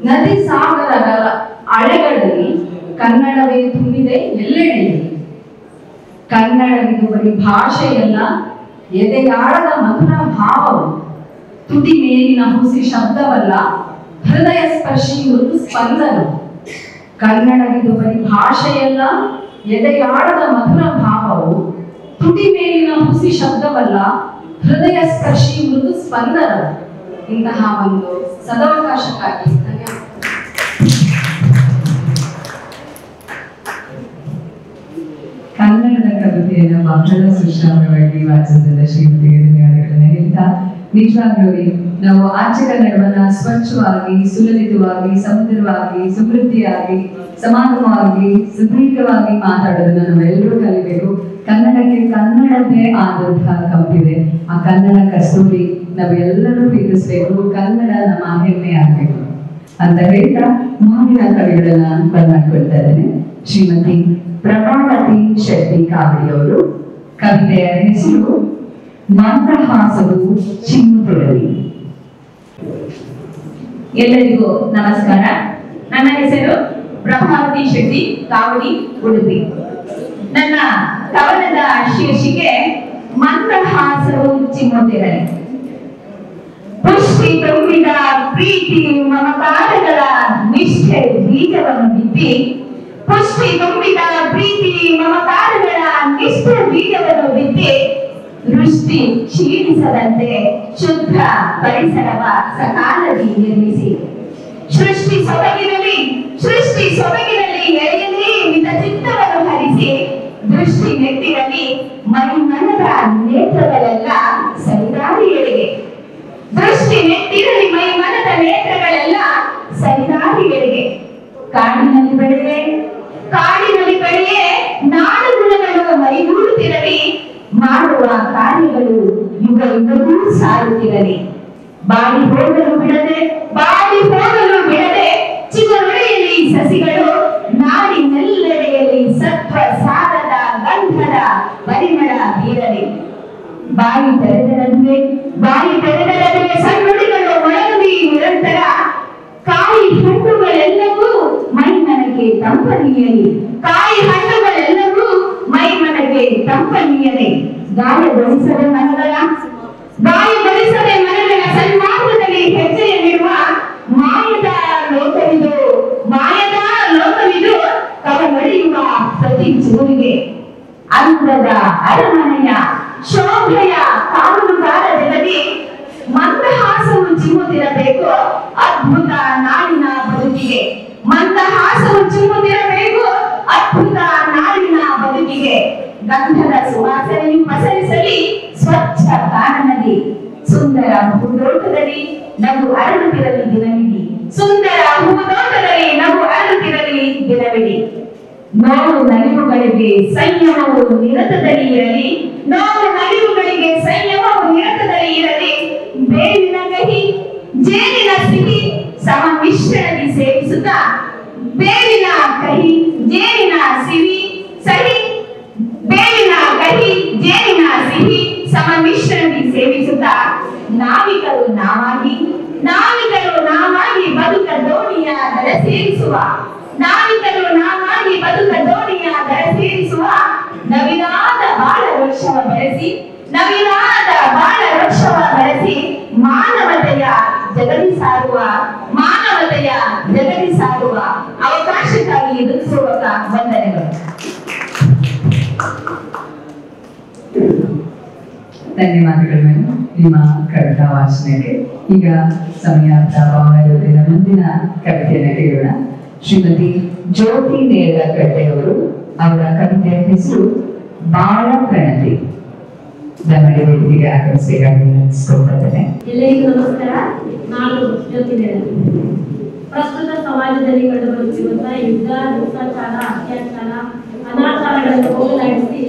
Speaker 10: ನದಿ ಸಾಗರಗಳ ಅಲೆಗಳಲ್ಲಿ ಕನ್ನಡವೇ ತುಂಬಿದೆ ಎಲ್ಲೆಡೆಯಲ್ಲಿ. ಕನ್ನಡವಿದು ಬರೀ ಭಾಷೆಯಲ್ಲ, ಎದೆಯಾಳದ ಮಧುರ ಭಾವವು, ತುಟಿ ಮೇಲಿನ ಹುಸಿ ಶಬ್ದವಲ್ಲ, ಹೃದಯ ಸ್ಪರ್ಶಿ ಮೃದು ಸ್ಪಂದನ. ಕನ್ನಡವಿದು ಬರೀ ಭಾಷೆಯಲ್ಲ, ಎದೆಯಾಳದ ಮಧುರ ಭಾವವು, ತುಟಿ ಮೇಲಿನ ಹುಸಿ ಶಬ್ದವಲ್ಲ, ಹೃದಯ ಸ್ಪರ್ಶಿ ಮೃದು ಸ್ಪಂದನ. ಇಂತಹ ಒಂದು ಸದಾವಕಾಶಕ್ಕಾಗಿ ಧನ್ಯವಾದ.
Speaker 2: ಕನ್ನಡದ ಕವಿತೆಯನ್ನು ಬಹಳ ಸುಶ್ರಾವ್ಯವಾಗಿ ವಾಚಿಸಿದ ಶ್ರೀಮತಿಗೆ ಧನ್ಯವಾದಗಳನ್ನ ಹೇಳ್ತಾ, ನಿಜವಾಗ್ಲೂ ನಾವು ಆಚೆ ಕನ್ನಡವನ್ನ ಸ್ವಚ್ಛವಾಗಿ, ಸುಲಲಿತವಾಗಿ, ಸಮುದ್ರವಾಗಿ, ಸಮೃದ್ಧಿಯಾಗಿ, ಸಮಾಗಮವಾಗಿ, ಸುದೀರ್ಘವಾಗಿ ಮಾತಾಡೋದನ್ನ ನಾವೆಲ್ಲರೂ ಕಲಿಬೇಕು. ಕನ್ನಡಕ್ಕೆ ಕನ್ನಡದೇ ಆದಂತಹ ಕಂಪಿದೆ. ಆ ಕನ್ನಡ ಕಸ್ತೂರಿ ನಾವೆಲ್ಲರೂ ಪ್ರೀತಿಸ್ಬೇಕು. ಕನ್ನಡ ನಮ್ಮ ಹೆಮ್ಮೆ ಆಗ್ಬೇಕು ಅಂತ ಹೇಳ್ತಾ ಮುಂದಿನ ಕವಿಗಳನ್ನ ಬರಮಾಡ್ಕೊಳ್ತಾ ಇದ್ದೇನೆ. ಶ್ರೀಮತಿ ಪ್ರಭಾವತಿ ಶೆಟ್ಟಿ ಕಾವಡಿಯವರು. ಕವಿತೆಯ ಹೆಸರು ಮಂತ್ರಹಾಸವು ಚಿಮ್ಮುತ್ತಿರಲಿ.
Speaker 11: ಎಲ್ಲರಿಗೂ ನಮಸ್ಕಾರ. ನನ್ನ ಹೆಸರು ಪ್ರಭಾವತಿ ಶೆಟ್ಟಿ ಕಾವಡಿ, ಉಡುಪಿ. ನನ್ನ ಕವನದ ಶೀರ್ಷಿಕೆ ಮಂತ್ರಹಾಸವು ಚಿಮ್ಮುತ್ತಿರಲಿ. ಪುಷ್ಟಿ ತುಂಬಿದ ಪ್ರೀತಿ ಮಮಕಾರಗಳ ನಿಷ್ಠೆ ಬೀಜವನ್ನು ಬಿತ್ತಿ, ಪುಷ್ಟಿ ತುಂಬಿದ ಪ್ರೀತಿ ಮಮಕಾರಗಳ ನಿಷ್ಠೆ ಬೀಜವನ್ನು ಬಿತ್ತಿ, ದೃಷ್ಟಿ ಕ್ಷೀಣಿಸದಂತೆ ಶುದ್ಧ ಪರಿಸರವ ಸಕಾಲದಿ ನಿರ್ಮಿಸಿ, ಸೃಷ್ಟಿ ಸೊಬಗಿನಲ್ಲಿ ಎಳೆಯಲಿ ಮಿತ ಚಿತ್ತವನ್ನು ಹರಿಸಿ, ದೃಷ್ಟಿ ನೆಟ್ಟಿರಲಿ ಮೈಮನದ ನೇತ್ರಗಳೆಲ್ಲ ಸರಿದಾರಿ ಎಳೆಗೆ, ದೃಷ್ಟಿ ನೆಟ್ಟಿರಲಿ ಮೈಮನದ ನೇತ್ರಗಳೆಲ್ಲ ಸರಿದಾರಿ ಎಳೆಗೆ. ಕಾಡಿನಲ್ಲಿ ಬೆಳೆಯೇ ನಾಡು ಗುಣಗಳು ಮೈಗೂಡುತ್ತಿರಲಿ, ಮಾಡುವ ಕಾರ್ಯಗಳು ಯುಗ ಯುಗವೂ ಸಾರುತ್ತಿರಲಿ. ಬಾಡಿ ಹೋಗಲು ಬಿಡದೆ ಚಿಗುರೊಡೆಯಲಿ ಸಸಿಗಳು, ನಾಡಿನೆಲ್ಲೆಡೆಯಲ್ಲಿ ಸತ್ವ ಸಾರದ ಗಂಧದ ಪರಿಮಳ ಬೀರಲಿ. ಬಾಯಿ ತೆರೆದರದುವೆ ಸಣ್ಣುಡಿಗಳು ಮೊಳಗಲಿ ನಿರಂತರ, ಕಾಯಿ ಹಣ್ಣುಗಳೆಲ್ಲವೂ ಮೈಮನಗೆ ತಂಪನೀಯಲಿ, ಕಾಯಿ ಹಣ್ಣುಗಳೆಲ್ಲವೂ ಮೈಮನಗೆ ತಂಪನೀಯಲಿ. ಗಾಯಗೊಳಿಸದೆ ಮನಗಳ ಸನ್ಮಾರ್ಗದಲ್ಲಿ ಹೆಜ್ಜೆಯಲ್ಲಿರುವ ಮಾಯದ ಲೋಕವಿದು ಕವನೊಡೆಯುವ ಪ್ರತಿ ಚೂರಿಗೆ. ಅಂದದ ಅರಮನೆಯ ಶೋಭೆಯ ಕಾನೂನುಗಾರ ಜಗದಿ ಮಂದಹಾಸವು ಚಿಮ್ಮುತ್ತಿರಬೇಕು ಅದ್ಭುತ ನಾಡಿನ ಬದುಕಿಗೆ. ಮಂದಹಾಸವು ಚಿಮ್ಮುತ್ತಿರಬೇಕು ಅದ್ಭುತ ನಾಡಿನ ಬದುಕಿಗೆ. ಗಂಧದ ಸುವಾಸನೆಯು ಪಸರಿಸಲಿ ಸ್ವಚ್ಛ ಕಾನನದಿ, ಸುಂದರ ಭೂಲೋಕದಲ್ಲಿ ನಗು ಅರಳುತ್ತಿರಲಿ ದಿನವಿಡಿ, ಸುಂದರ ಹೂದೋಟದಲ್ಲಿ ನಗು ಅರಳುತ್ತಿರಲಿ ದಿನವಿಡೀ. ನೋವು ನಲಿವುಗಳಿಗೆ ಸಂಯಮವು ನಿರತದಲ್ಲಿ ಇರಲಿ, ನೋವು ನಲಿವುಗಳಿಗೆ ಸಂಯಮವು ನಿರತದಲ್ಲಿ ಇರಲಿ. ಬೇವಿನ ಕಹಿ ಜೇನಿನ ಸಿಹಿ ಸಮ ಮಿಶ್ರಣದಿ ಸೇವಿಸುತ್ತಾ, ಬೇವಿನ ಕಹಿ ಜೇನಿನ ಸಿಹಿ ಬೇವಿನ ಕಹಿ ಜೇನಿನ ಸಿಹಿ ಸಮ ಮಿಶ್ರಣದಿ ಸೇವಿಸುತ್ತಾ, ನಾವಿಕರು ನಾವಾಗಿ ಬದುಕ ದೋಣಿಯ ದಡ ಸೇರಿಸುವ, ನಾವಿಕರು ನಾವಾಗಿ ಬದುಕ ದೋಣಿಯ ದಡ ಸೇರಿಸುವ, ನವಿರಾದ ಬಾಳ ವೃಕ್ಷವ ಬೆಳೆಸಿ ಮಾನವತೆಯ ಜಗದಿ ಸಾರುವ ಅವಕಾಶಕ್ಕಾಗಿ ಎದುರಿಸುವ ವಂದನೆಗಳು.
Speaker 2: ಧನ್ಯವಾದಗಳು ನಿಮ್ಮ ಕವಿತಾ ವಾಚನಕ್ಕೆ. ಈಗ ಸಮಯಾರ್ಥವಾಗಲಿನ ಮುಂದಿನ ಕವಿತೆಯನ್ನು ಕೇಳೋಣ. ಶ್ರೀಮತಿ ಜ್ಯೋತಿ ನೇರಗಡ್ಡೆಯವರು, ಅವರ ಕವಿತೆಯ ಹೆಸರು ಬಾಳ ಪ್ರಣತಿ. ದಯಮಾಡಿ ವೇದಿಕೆಗೆ ಆಗಮಿಸಬೇಕಾಗಿ ವಿನಂತಿಸಿಕೊಳ್ಳುತ್ತೇನೆ.
Speaker 12: ಎಲ್ಲರಿಗೂ ನಮಸ್ಕಾರ. ನಾನು ಜ್ಯೋತಿ ನೇರಗಡ್ಡೆ. ಪ್ರಸ್ತುತ ಸಮಾಜದಲ್ಲಿ ಕಂಡುಬರುತ್ತಿರುವಂತಹ ಯುದ್ಧ, ಹಿಂಸಾಚಾರ, ಅತ್ಯಾಚಾರ, ಅನಾಚಾರಗಳನ್ನು ಹೋಗಲಾಡಿಸಿ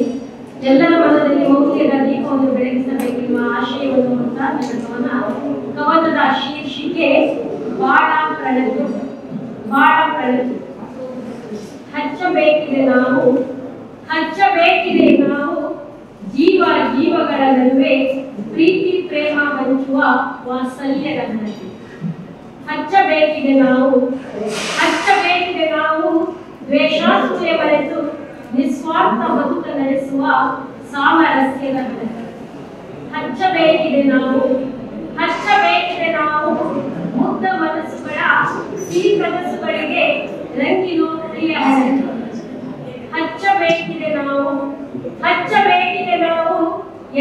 Speaker 12: ಎಲ್ಲರ ಮನದಲ್ಲಿ ಮೌಲ್ಯದ ದೀಪವನ್ನು ಬೆಳಗಿಸಬೇಕೆಂಬ ಆಶಯವನ್ನು ಹೊತ್ತ ಕವನದ ಶೀರ್ಷಿಕೆ ಬಾಳ ಪ್ರಣತಿ. ಹಚ್ಚಬೇಕಿದೆ ನಾವು ಜೀವಗಳ ನಡುವೆ ಪ್ರೀತಿ ಪ್ರೇಮ ಹಂಚುವ ವಾತ್ಸಲ್ಯದ ಹಣತೆ. ಹಚ್ಚಬೇಕಿದೆ ನಾವು ದ್ವೇಷಾಸೂಯೆ ಮರೆತು ನಿಸ್ವಾರ್ಥ ಬದುಕ ನಡೆಸುವ ಸಾಮರಸ್ಯದ ಹಣತೆ. ಹಚ್ಚಬೇಕಿದೆ ನಾವು ಮುಗ್ಧ ಮನಸ್ಸುಗಳ ಸಿಹಿ ಕನಸುಗಳಿಗೆ ರಂಗಿನ ಪ್ರಿಯ ಹಣತೆ. ಹಚ್ಚಬೇಕಿದೆ ನಾವು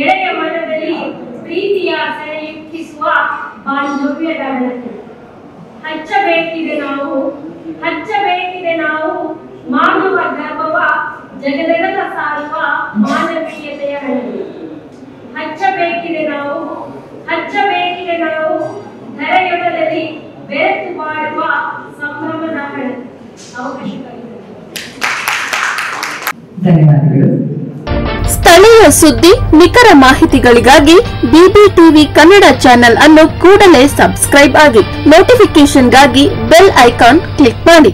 Speaker 12: ಎಳೆಯ ಮನದಲ್ಲಿ ಪ್ರೀತಿಯ ಸೆಳೆಯುಕ್ಕಿಸುವ ಬಾಂಧವ್ಯದ ಹಣತೆ. ಹಚ್ಚಬೇಕಿದೆ ನಾವು ಮಾನವ ಧರ್ಮವ ಜಗದೆಲ್ಲ ಸಾರುವ ಮಾನವೀಯತೆಯ ಹಣತೆ. ಹಚ್ಚಬೇಕಿದೆ ನಾವು ಧರೆಯೊಡದಲ್ಲಿ ಬೆರೆತು ಬಾಳುವ ಸಂಭ್ರಮದ ಹಣತೆ.
Speaker 2: ಧನ್ಯವಾದಗಳು.
Speaker 1: ಸ್ಥಳೀಯ ಸುದ್ದಿ ನಿಖರ ಮಾಹಿತಿಗಳಿಗಾಗಿ BBTV ಕನ್ನಡ ಚಾನೆಲ್ ಅನ್ನು ಕೂಡಲೇ ಸಬ್ಸ್ಕ್ರೈಬ್ ಆಗಿ. ನೋಟಿಫಿಕೇಶನ್ಗಾಗಿ ಬೆಲ್ ಐಕಾನ್ ಕ್ಲಿಕ್ ಮಾಡಿ.